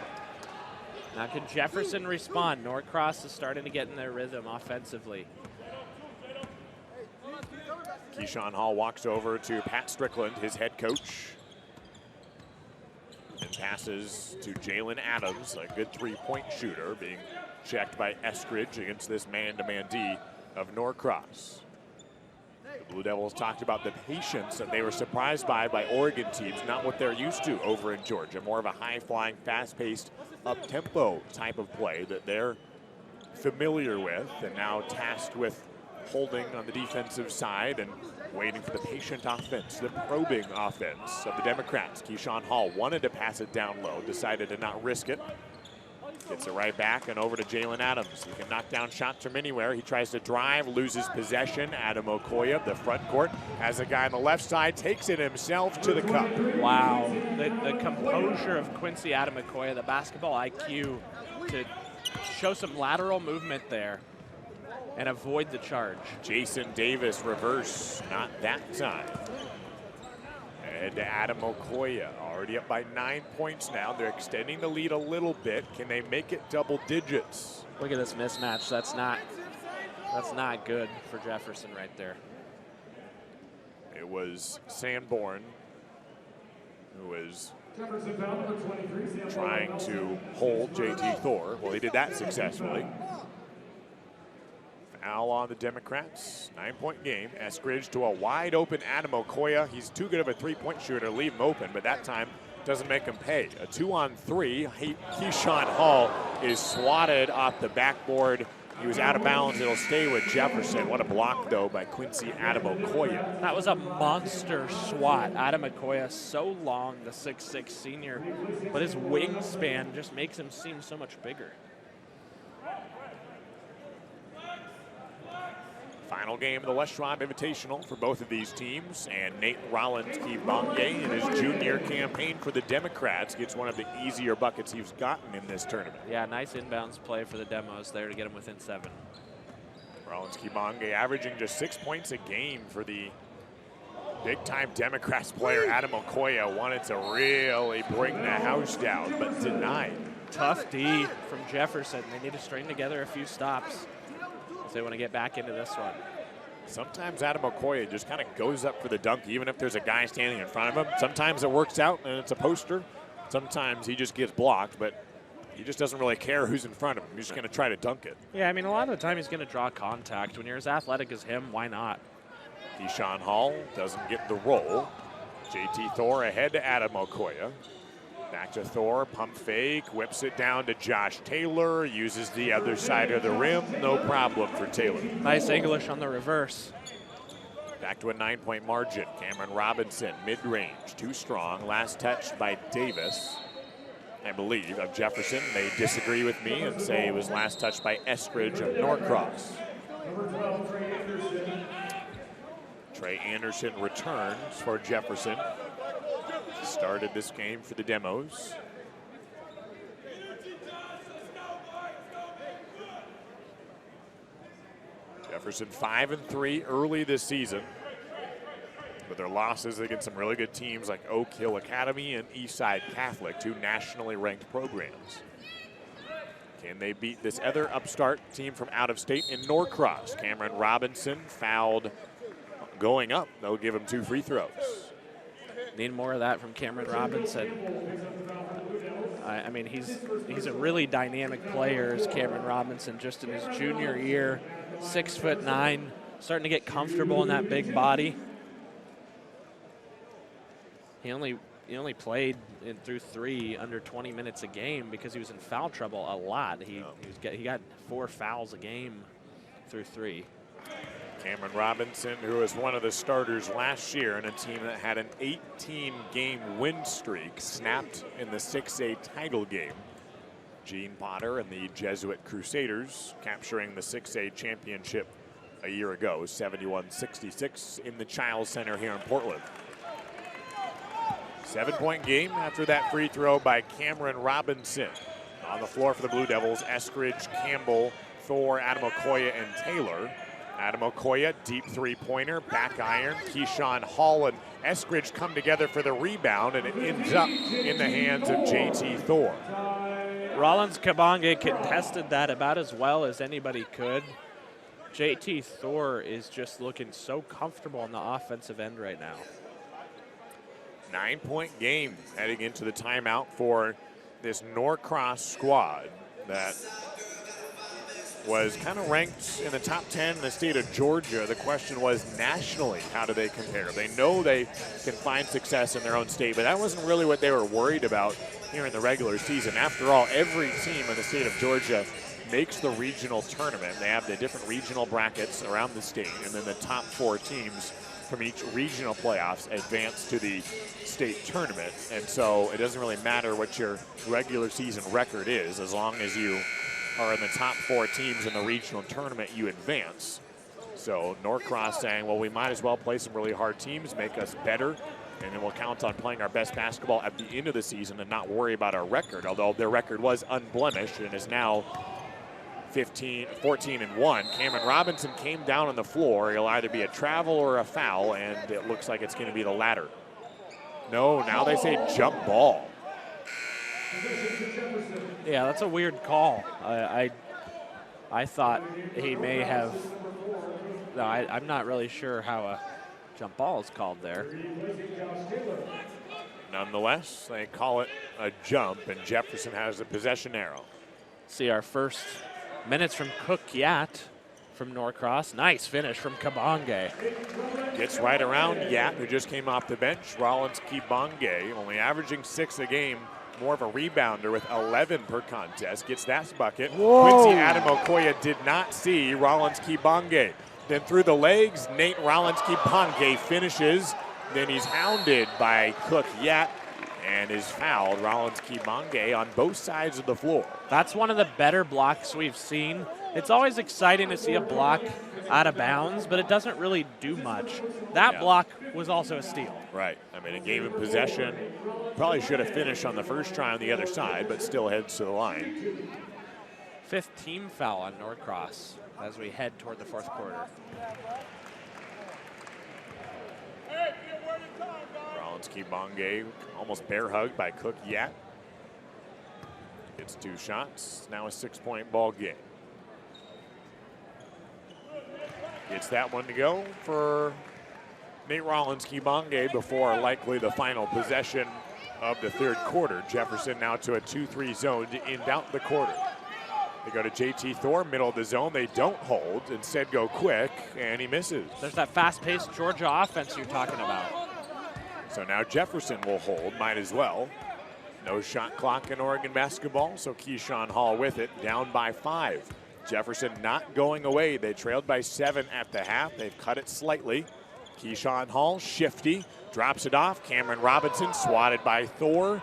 Now can Jefferson respond? Norcross is starting to get in their rhythm offensively. Keyshawn Hall walks over to Pat Strickland, his head coach. And passes to Jalen Adams, a good three-point shooter, being checked by Eskridge against this man-to-man D of Norcross. The Blue Devils talked about the patience that they were surprised by Oregon teams, not what they're used to over in Georgia. More of a high-flying, fast-paced, up-tempo type of play that they're familiar with and now tasked with holding on the defensive side and waiting for the patient offense, the probing offense of the Democrats. Keyshawn Hall wanted to pass it down low, decided to not risk it. Gets it right back and over to Jalen Adams. He can knock down shots from anywhere. He tries to drive, loses possession. Adam Okoye, the front court, has a guy on the left side, takes it himself to the cup. Wow, the composure of Quincy Adam Okoye, the basketball IQ to show some lateral movement there and avoid the charge. Jason Davis reverse, not that time. And Adam Okoye already up by 9 points now. They're extending the lead a little bit. Can they make it double digits? Look at this mismatch. That's not good for Jefferson right there. It was Sanborn who was trying to hold JT Thor. Well, he did that successfully. Foul on the Democrats. 9-point game. Eskridge to a wide open Adam Okoye. He's too good of a three-point shooter to leave him open, but that time doesn't make him pay. A 2-on-3. Keyshawn Hall is swatted off the backboard. He was out of bounds. It'll stay with Jefferson. What a block, though, by Quincy Adam Okoye. That was a monster swat. Adam Okoye, so long, the 6'6" senior, but his wingspan just makes him seem so much bigger. Final game of the Les Schwab Invitational for both of these teams, and Nate Rollins Kibonge in his junior campaign for the Democrats gets one of the easier buckets he's gotten in this tournament. Yeah, nice inbounds play for the Demos there to get him within 7. Rollins Kibonge averaging just 6 points a game for the big-time Democrats player. Adam Okoye wanted to really bring the house down, but denied. Tough D from Jefferson. They need to string together a few stops if they want to get back into this one. Sometimes Adam Okoye just kind of goes up for the dunk, even if there's a guy standing in front of him. Sometimes it works out and it's a poster. Sometimes he just gets blocked, but he just doesn't really care who's in front of him. He's just going to try to dunk it. Yeah, I mean, a lot of the time he's going to draw contact. When you're as athletic as him, why not? Keyshawn Hall doesn't get the roll. JT Thor ahead to Adam Okoye. Back to Thor, pump fake, whips it down to Josh Taylor, uses the other side of the rim. No problem for Taylor. Nice English on the reverse. Back to a 9-point margin. Cameron Robinson, mid-range, too strong. Last touch by Davis, I believe, of Jefferson. They disagree with me and say it was last touch by Eskridge of Norcross. Trey Anderson returns for Jefferson. Started this game for the Demos. Jefferson 5-3 early this season, but their losses against some really good teams like Oak Hill Academy and Eastside Catholic, two nationally ranked programs. Can they beat this other upstart team from out of state in Norcross? Cameron Robinson fouled going up. They'll give him 2 free throws. Need more of that from Cameron Robinson. I mean, he's a really dynamic player, as Cameron Robinson, just in his junior year. 6'9", starting to get comfortable in that big body. He only played through 3 under 20 minutes a game because he was in foul trouble a lot. He got 4 fouls a game through 3. Cameron Robinson, who was one of the starters last year in a team that had an 18-game win streak, snapped in the 6A title game. Gene Potter and the Jesuit Crusaders capturing the 6A championship a year ago, 71-66 in the Chiles Center here in Portland. 7-point game after that free throw by Cameron Robinson. On the floor for the Blue Devils, Eskridge, Campbell, Thor, Adam Okoye, and Taylor. Adam Okoye, deep three-pointer, back iron. Keyshawn Hall and Eskridge come together for the rebound, and it ends up in the hands of JT Thor. Rollins Kabange contested that about as well as anybody could. JT Thor is just looking so comfortable on the offensive end right now. 9-point game heading into the timeout for this Norcross squad that was kind of ranked in the top 10 in the state of Georgia. The question was nationally, how do they compare? They know they can find success in their own state, but that wasn't really what they were worried about here in the regular season. After all, every team in the state of Georgia makes the regional tournament. They have the different regional brackets around the state, and then the top 4 teams from each regional playoffs advance to the state tournament. And so it doesn't really matter what your regular season record is, as long as you are in the top 4 teams in the regional tournament, you advance. So Norcross saying, well, we might as well play some really hard teams, make us better, and then we'll count on playing our best basketball at the end of the season and not worry about our record, although their record was unblemished and is now 14-1. Cameron Robinson came down on the floor. He'll either be a travel or a foul, and it looks like it's going to be the latter. No, now they say jump ball. Yeah, that's a weird call. I thought he may have. No, I'm not really sure how a jump ball is called there. Nonetheless, they call it a jump, and Jefferson has the possession arrow. See our first minutes from Cook Yat from Norcross. Nice finish from Kabange. Gets right around Yat, who just came off the bench. Rollins Kibange, only averaging 6 a game. More of a rebounder with 11 per contest. Gets that bucket. Quincy Adam Okoye did not see Rollins Kibange. Then through the legs, Nate Rollins Kibange finishes. Then he's hounded by Cook Yat and is fouled. Rollins Kibange on both sides of the floor. That's one of the better blocks we've seen. It's always exciting to see a block out of bounds, but it doesn't really do much. That block was also a steal. Right. I mean, it gave him possession. Probably should have finished on the first try on the other side, but still heads to the line. 5th team foul on Norcross as we head toward the 4th quarter. Rollins Kibange almost bear hugged by Cook Yat. Gets 2 shots. Now a 6-point ball game. Gets that one to go for Nate Rollins-Kibonge before likely the final possession of the third quarter. Jefferson now to a 2-3 zone to end out the quarter. They go to JT Thor, middle of the zone. They don't hold, instead go quick, and he misses. There's that fast-paced Georgia offense you're talking about. So now Jefferson will hold, might as well. No shot clock in Oregon basketball, so Keyshawn Hall with it, down by 5. Jefferson not going away. They trailed by 7 at the half. They've cut it slightly. Keyshawn Hall, shifty, drops it off. Cameron Robinson swatted by Thor.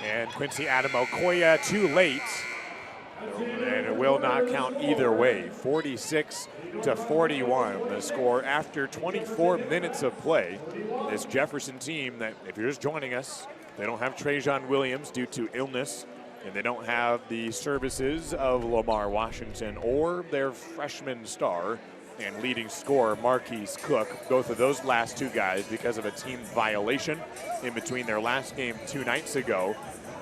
And Quincy Adamokoya too late. And it will not count either way. 46-41, the score after 24 minutes of play. This Jefferson team that, if you're just joining us, they don't have Trajan Williams due to illness, and they don't have the services of Lamar Washington or their freshman star and leading scorer Marquise Cook. Both of those last two guys because of a team violation in between their last game 2 nights ago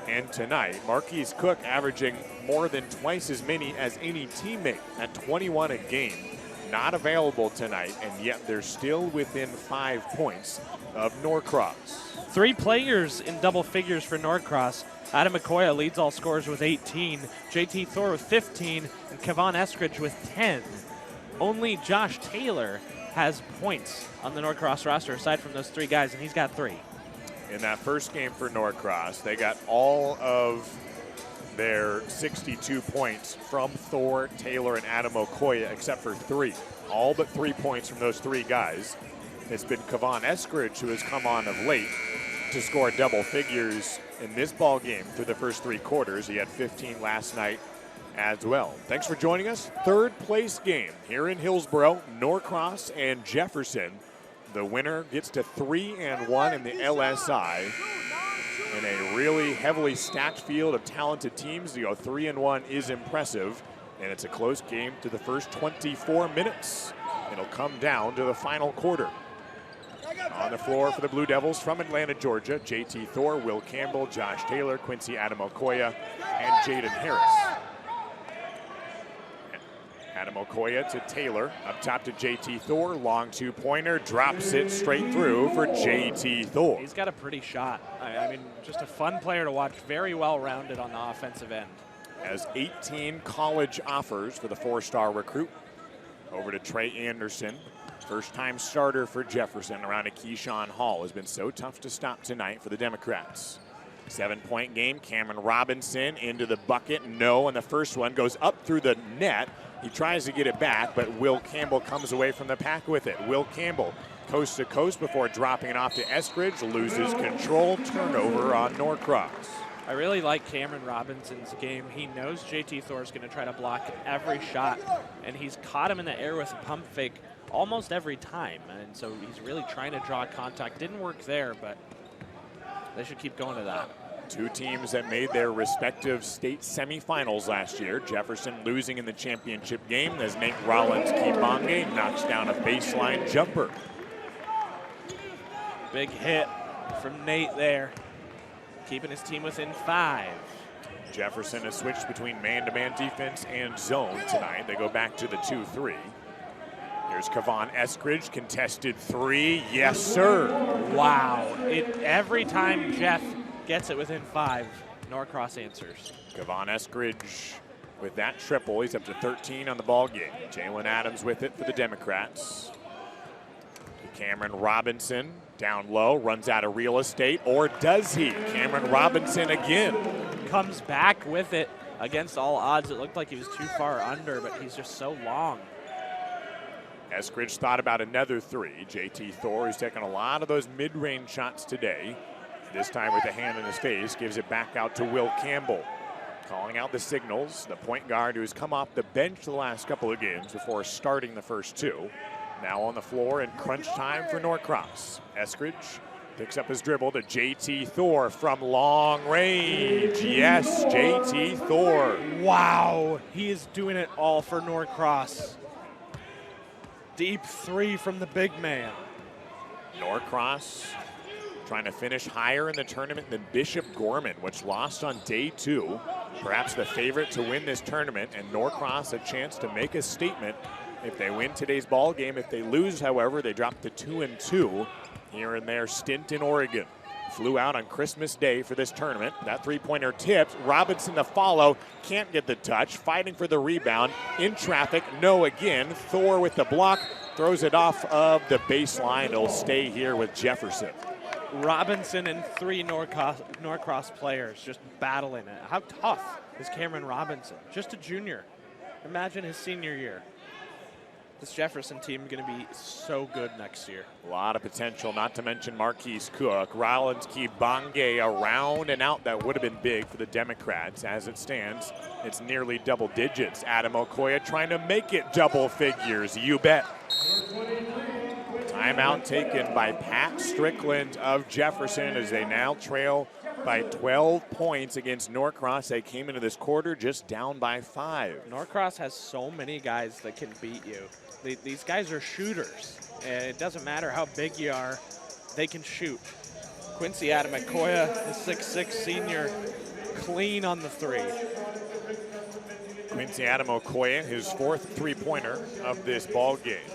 and tonight. Marquise Cook averaging more than twice as many as any teammate at 21 a game. Not available tonight, and yet they're still within 5 points of Norcross. 3 players in double figures for Norcross. Adam McCoy leads all scorers with 18, JT Thor with 15, and Kevon Eskridge with 10. Only Josh Taylor has points on the Norcross roster aside from those 3 guys, and he's got 3. In that first game for Norcross, they got all of their 62 points from Thor, Taylor, and Adam Okoye, except for 3. All but 3 points from those 3 guys. It's been Kevon Eskridge who has come on of late to score double figures in this ball game through the first 3 quarters. He had 15 last night as well. Thanks for joining us. Third place game here in Hillsboro, Norcross and Jefferson. The winner gets to 3-1 in the LSI. In a really heavily stacked field of talented teams, to go 3-1 is impressive. And it's a close game to the first 24 minutes. It'll come down to the final quarter. On the floor for the Blue Devils from Atlanta, Georgia, JT Thor, Will Campbell, Josh Taylor, Quincy Adamokoya, and Jaden Harris. Adamokoya to Taylor, up top to JT Thor, long 2-pointer, drops it straight through for JT Thor. He's got a pretty shot. I mean, just a fun player to watch, very well-rounded on the offensive end. Has 18 college offers for the 4-star recruit. Over to Trey Anderson, first-time starter for Jefferson around a Keyshawn Hall. Has been so tough to stop tonight for the Democrats. 7-point game, Cameron Robinson into the bucket, no, and the first one goes up through the net. He tries to get it back, but Will Campbell comes away from the pack with it. Will Campbell, coast to coast before dropping it off to Eskridge, loses control, turnover on Norcross. I really like Cameron Robinson's game. He knows JT Thor is going to try to block every shot, and he's caught him in the air with a pump fake almost every time. And so he's really trying to draw contact. Didn't work there, but they should keep going to that. 2 teams that made their respective state semifinals last year. Jefferson losing in the championship game as Nate Rollins-Kibonge knocks down a baseline jumper. Big hit from Nate there, keeping his team within 5. Jefferson has switched between man-to-man defense and zone tonight. They go back to the 2-3. Here's Kevon Eskridge, contested 3. Yes, sir. Wow. Every time Jeff gets it within 5, Norcross answers. Kevon Eskridge with that triple. He's up to 13 on the ball game. Jalen Adams with it for the Democrats. Cameron Robinson down low, runs out of real estate, or does he? Cameron Robinson again. Comes back with it against all odds. It looked like he was too far under, but he's just so long. Eskridge thought about another 3. JT Thor, who's taken a lot of those mid-range shots today, this time with a hand in his face, gives it back out to Will Campbell. Calling out the signals, the point guard who's come off the bench the last couple of games before starting the first 2. Now on the floor in crunch time for Norcross. Eskridge picks up his dribble to JT Thor from long range. Yes, JT Thor. Wow, he is doing it all for Norcross. Deep 3 from the big man. Norcross trying to finish higher in the tournament than Bishop Gorman, which lost on day 2. Perhaps the favorite to win this tournament, and Norcross a chance to make a statement if they win today's ball game. If they lose, however, they drop to 2-2 here in their stint in Oregon. Flew out on Christmas Day for this tournament. That three-pointer tipped. Robinson to follow. Can't get the touch. Fighting for the rebound. In traffic. No again. Thor with the block. Throws it off of the baseline. It'll stay here with Jefferson. Robinson and 3 Norcross players just battling it. How tough is Cameron Robinson? Just a junior. Imagine his senior year. This Jefferson team is going to be so good next year. A lot of potential, not to mention Marquise Cook. Rollins Kibonge around and out. That would have been big for the Democrats. As it stands, it's nearly double digits. Adam Okoye trying to make it double figures. You bet. Timeout taken by Pat Strickland of Jefferson as they now trail by 12 points against Norcross. They came into this quarter just down by 5. Norcross has so many guys that can beat you. These guys are shooters, and it doesn't matter how big you are, they can shoot. Quincy Adamakoya, the 6'6 senior, clean on the 3. Quincy Adamakoya, his 4th three-pointer of this ball game,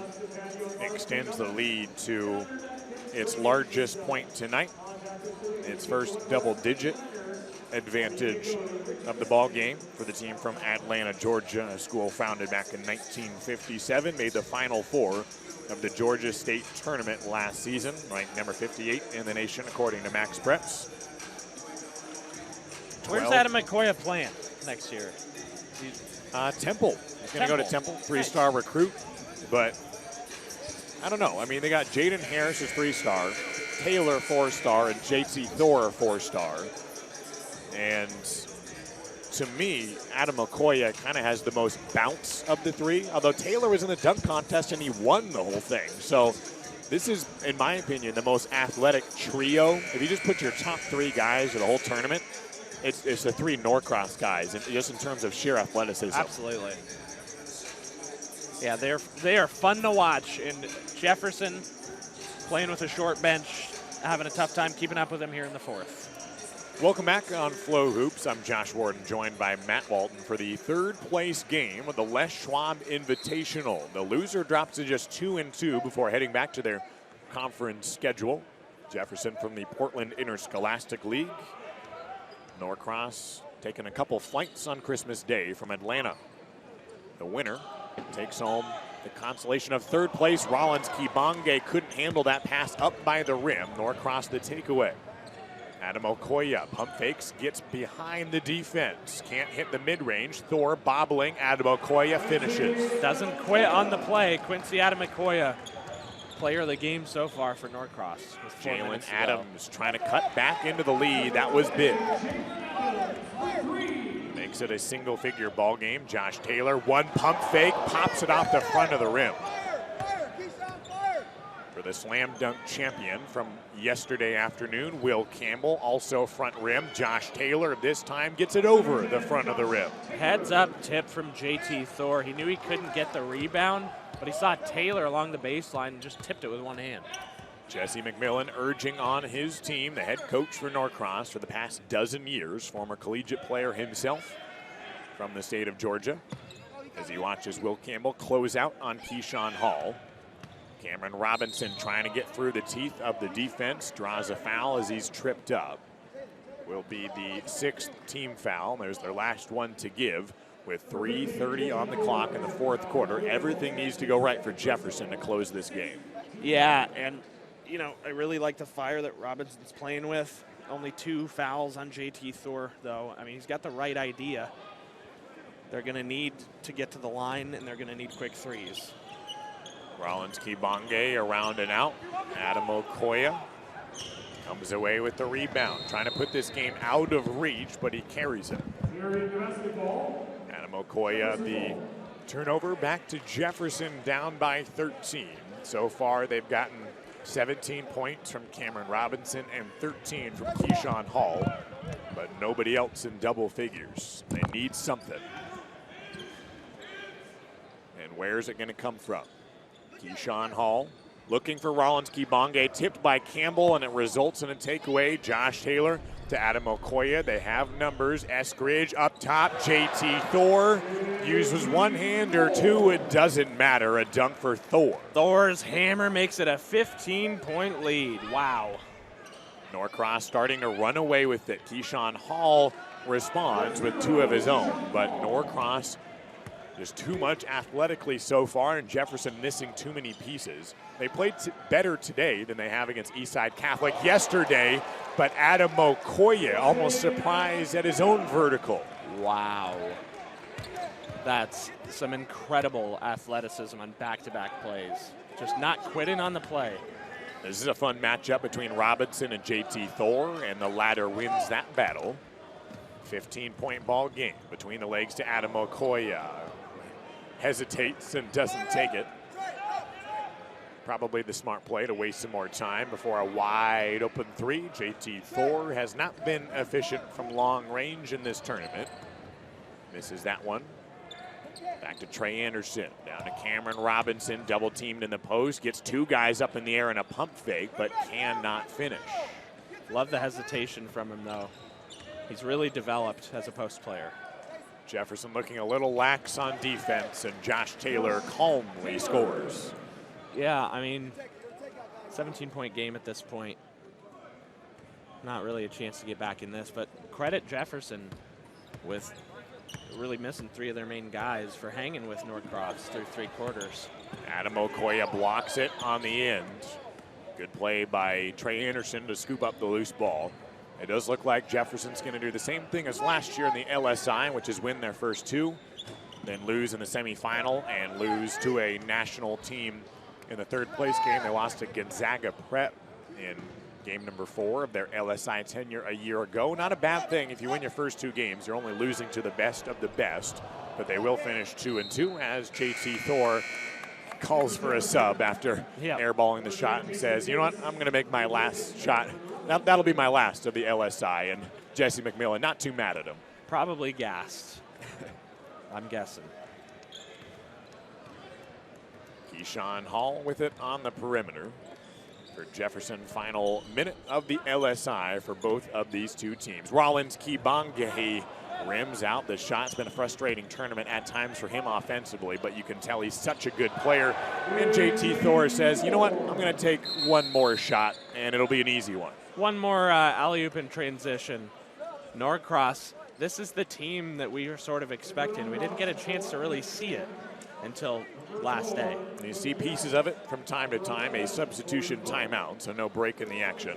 extends the lead to its largest point tonight. Its first double-digit advantage of the ball game for the team from Atlanta, Georgia, a school founded back in 1957, made the Final Four of the Georgia State Tournament last season, ranked number 58 in the nation according to Max Preps. Where's Adamakoya playing next year? Temple. He's going to go to Temple, 3-star recruit, but I don't know. I mean, they got Jaden Harris as 3-star, Taylor 4-star, and JT Thor 4-star. And to me, Adam Okoye kind of has the most bounce of the 3, although Taylor was in the dunk contest and he won the whole thing. So this is, in my opinion, the most athletic trio. If you just put your top 3 guys of the whole tournament, it's the 3 Norcross guys, and just in terms of sheer athleticism. Absolutely. Yeah, they are fun to watch. And Jefferson playing with a short bench, having a tough time keeping up with him here in the 4th. Welcome back on Flow Hoops. I'm Josh Warden, joined by Matt Walton for the 3rd place game of the Les Schwab Invitational. The loser drops to just 2-2 before heading back to their conference schedule. Jefferson from the Portland Interscholastic League. Norcross taking a couple flights on Christmas Day from Atlanta. The winner takes home the consolation of 3rd place. Rollins Kibonge couldn't handle that pass up by the rim. Norcross the takeaway. Adam Okoye pump fakes, gets behind the defense. Can't hit the mid-range. Thor bobbling. Adam Okoye finishes. Doesn't quit on the play. Quincy Adamakoya, player of the game so far for Norcross. Jalen Adams trying to cut back into the lead. That was big. Makes it a single-figure ball game. Josh Taylor, 1 pump fake, pops it off the front of the rim. For the slam dunk champion from yesterday afternoon, Will Campbell, also front rim. Josh Taylor this time gets it over the front of the rim. Heads up tip from JT Thor. He knew he couldn't get the rebound, but he saw Taylor along the baseline and just tipped it with one hand. Jesse McMillan urging on his team, the head coach for Norcross for the past dozen years, former collegiate player himself from the state of Georgia, as he watches Will Campbell close out on Keyshawn Hall. Cameron Robinson trying to get through the teeth of the defense, draws a foul as he's tripped up. Will be the 6th team foul. There's their last one to give with 3:30 on the clock in the 4th quarter. Everything needs to go right for Jefferson to close this game. Yeah, and you know, I really like the fire that Robinson's playing with. Only 2 fouls on JT Thor, though. I mean, he's got the right idea. They're going to need to get to the line, and they're going to need quick threes. Rollins Kibonge around and out. Adam Okoye comes away with the rebound. Trying to put this game out of reach, but he carries it. Adam Okoye, the turnover back to Jefferson, down by 13. So far, they've gotten 17 points from Cameron Robinson and 13 from Keyshawn Hall, but nobody else in double figures. They need something. And where's it going to come from? Keyshawn Hall looking for Rollins Kibonge, tipped by Campbell, and it results in a takeaway. Josh Taylor to Adam Okoye. They have numbers. Eskridge up top. JT Thor uses one hand or two. It doesn't matter. A dunk for Thor. Thor's hammer makes it a 15-point lead. Wow. Norcross starting to run away with it. Keyshawn Hall responds with two of his own, but Norcross just too much athletically so far, and Jefferson missing too many pieces. They played better today than they have against Eastside Catholic yesterday, but Adam Okoye almost surprised at his own vertical. Wow. That's some incredible athleticism on back-to-back plays. Just not quitting on the play. This is a fun matchup between Robinson and JT Thor, and the latter wins that battle. 15-point ball game between the legs to Adam Okoye. Hesitates and doesn't take it. Probably the smart play to waste some more time before a wide open three. JT Thor has not been efficient from long range in this tournament. Misses that one. Back to Trey Anderson, down to Cameron Robinson, double teamed in the post, gets two guys up in the air in a pump fake, but cannot finish. Love the hesitation from him, though. He's really developed as a post player. Jefferson looking a little lax on defense, and Josh Taylor calmly scores. Yeah, I mean, 17-point game at this point. Not really a chance to get back in this, but credit Jefferson with really missing three of their main guys for hanging with Norcross through three quarters. Adam Okoye blocks it on the end. Good play by Trey Anderson to scoop up the loose ball. It does look like Jefferson's going to do the same thing as last year in the LSI, which is win their first two, then lose in the semifinal and lose to a national team in the third place game. They lost to Gonzaga Prep in game number 4 of their LSI tenure a year ago. Not a bad thing if you win your first two games. You're only losing to the best of the best, but they will finish 2-2 as JT Thor calls for a sub after airballing the shot and says, you know what, I'm going to make my last shot. That'll be my last of the LSI, and Jesse McMillan not too mad at him. Probably gassed, I'm guessing. Keyshawn Hall with it on the perimeter for Jefferson. Final minute of the LSI for both of these two teams. Rollins Kibonge rims out. The shot's been a frustrating tournament at times for him offensively, but you can tell he's such a good player. And JT Thor says, you know what, I'm going to take one more shot, and it'll be an easy one. One more alley-oop in transition. Norcross, this is the team that we were sort of expecting. We didn't get a chance to really see it until last day. And you see pieces of it from time to time, a substitution timeout, so no break in the action.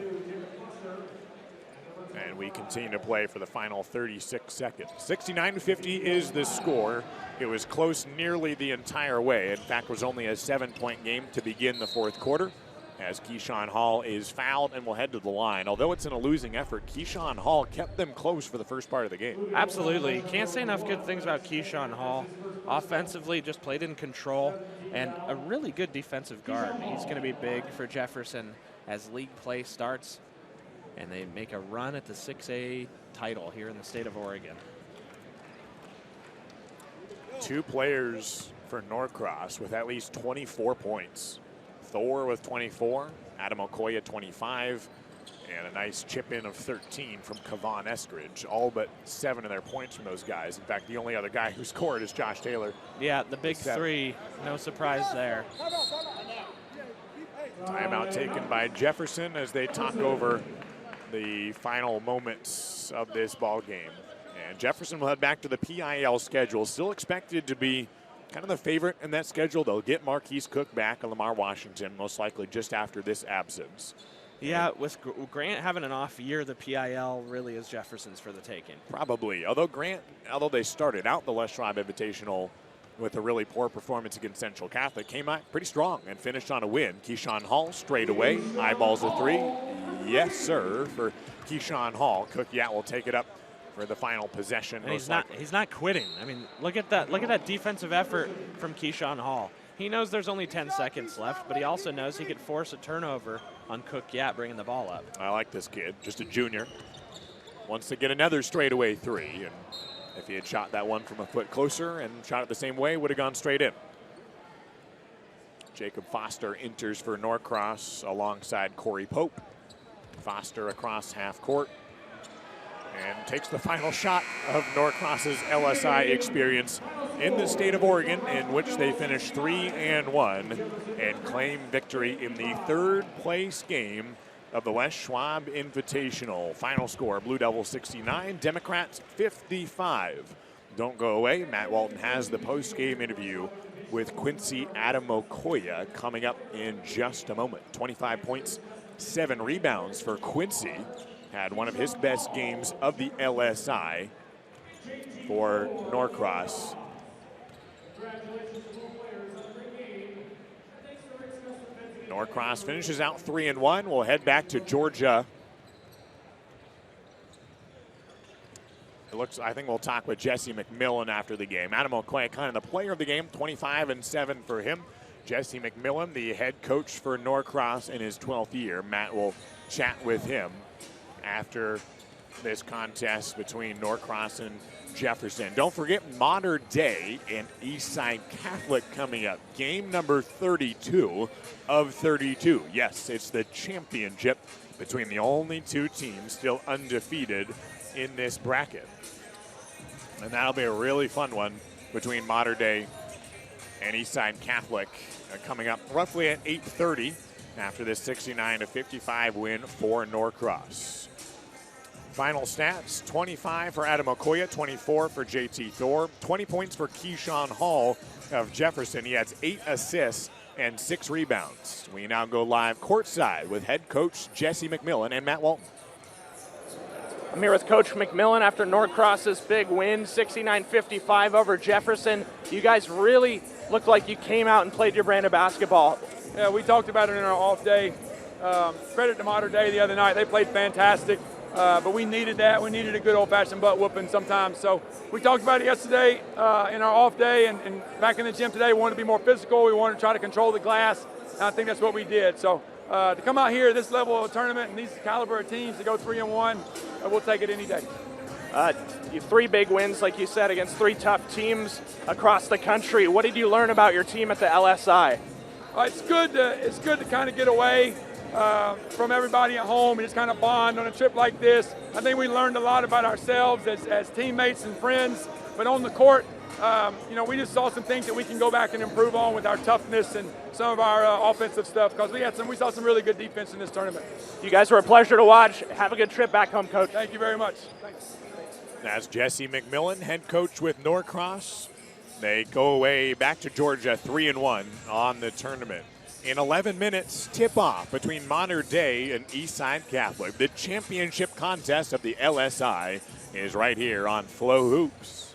And we continue to play for the final 36 seconds. 69-50 is the score. It was close nearly the entire way. In fact, it was only a 7-point game to begin the fourth quarter, as Keyshawn Hall is fouled and will head to the line. Although it's in a losing effort, Keyshawn Hall kept them close for the first part of the game. Absolutely. Can't say enough good things about Keyshawn Hall. Offensively, just played in control, and a really good defensive guard. He's going to be big for Jefferson as league play starts, and they make a run at the 6A title here in the state of Oregon. Two players for Norcross with at least 24 points. Thor with 24, Adam Okoye 25, and a nice chip in of 13 from Kavan Eskridge. All but 7 of their points from those guys. In fact, the only other guy who scored is Josh Taylor. Yeah, the big 3, no surprise there. Timeout taken by Jefferson as they talk over the final moments of this ball game. And Jefferson will head back to the PIL schedule, still expected to be kind of the favorite in that schedule. They'll get Marquise Cook back and Lamar Washington, most likely just after this absence. Yeah, with Grant having an off year, the PIL really is Jefferson's for the taking. Probably. Although they started out the Les Schwab Invitational with a really poor performance against Central Catholic, came out pretty strong and finished on a win. Keyshawn Hall straight away, eyeballs a 3. Yes, sir, for Keyshawn Hall. Cook will take it up for the final possession. And he's not quitting. I mean, look at that defensive effort from Keyshawn Hall. He knows there's only 10 seconds left, but he also knows he could force a turnover on Cook bringing the ball up. I like this kid, just a junior. Wants to get another straightaway 3, and if he had shot that one from a foot closer and shot it the same way, would have gone straight in. Jacob Foster enters for Norcross alongside Corey Pope. Foster across half court. and takes the final shot of Norcross's LSI experience in the state of Oregon, in which they finished 3-1 and claim victory in the third-place game of the West Schwab Invitational. Final score, Blue Devils 69, Democrats 55. Don't go away. Matt Walton has the post-game interview with Quincy Adamokoya coming up in just a moment. 25 points, 7 rebounds for Quincy. Had one of his best games of the LSI for Norcross. Norcross finishes out 3-1. We'll head back to Georgia. I think we'll talk with Jesse McMillan after the game. Adam O'Quay, kind of the player of the game, 25-7 for him. Jesse McMillan, the head coach for Norcross in his 12th year. Matt will chat with him after this contest between Norcross and Jefferson. Don't forget Modern Day and Eastside Catholic coming up. Game number 32 of 32. Yes, it's the championship between the only two teams still undefeated in this bracket. And that'll be a really fun one between Modern Day and Eastside Catholic coming up roughly at 8:30 after this 69-55 win for Norcross. Final stats, 25 for Adam Okoye, 24 for JT Thor, 20 points for Keyshawn Hall of Jefferson. He has 8 assists and 6 rebounds. We now go live courtside with head coach Jesse McMillan and Matt Walton. I'm here with Coach McMillan after Norcross's big win, 69-55 over Jefferson. You guys really looked like you came out and played your brand of basketball. Yeah, we talked about it in our off day. Credit to Modern Day the other night. They played fantastic, but we needed that. We needed a good old-fashioned butt whooping sometimes. So we talked about it yesterday in our off day, and back in the gym today, we wanted to be more physical. We wanted to try to control the glass, and I think that's what we did. So to come out here, this level of tournament, and these caliber of teams to go 3-1, we'll take it any day. 3 big wins, like you said, against 3 tough teams across the country. What did you learn about your team at the LSI? It's good to kind of get away from everybody at home and just kind of bond on a trip like this. I think we learned a lot about ourselves as teammates and friends, but on the court, we just saw some things that we can go back and improve on with our toughness and some of our offensive stuff, because we saw some really good defense in this tournament. You guys were a pleasure to watch. Have a good trip back home, Coach. Thank you very much. Thanks. That's Jesse McMillan, head coach with Norcross. They go away back to Georgia 3-1 on the tournament. In 11 minutes, tip-off between Modern Day and Eastside Catholic. The championship contest of the LSI is right here on Flow Hoops.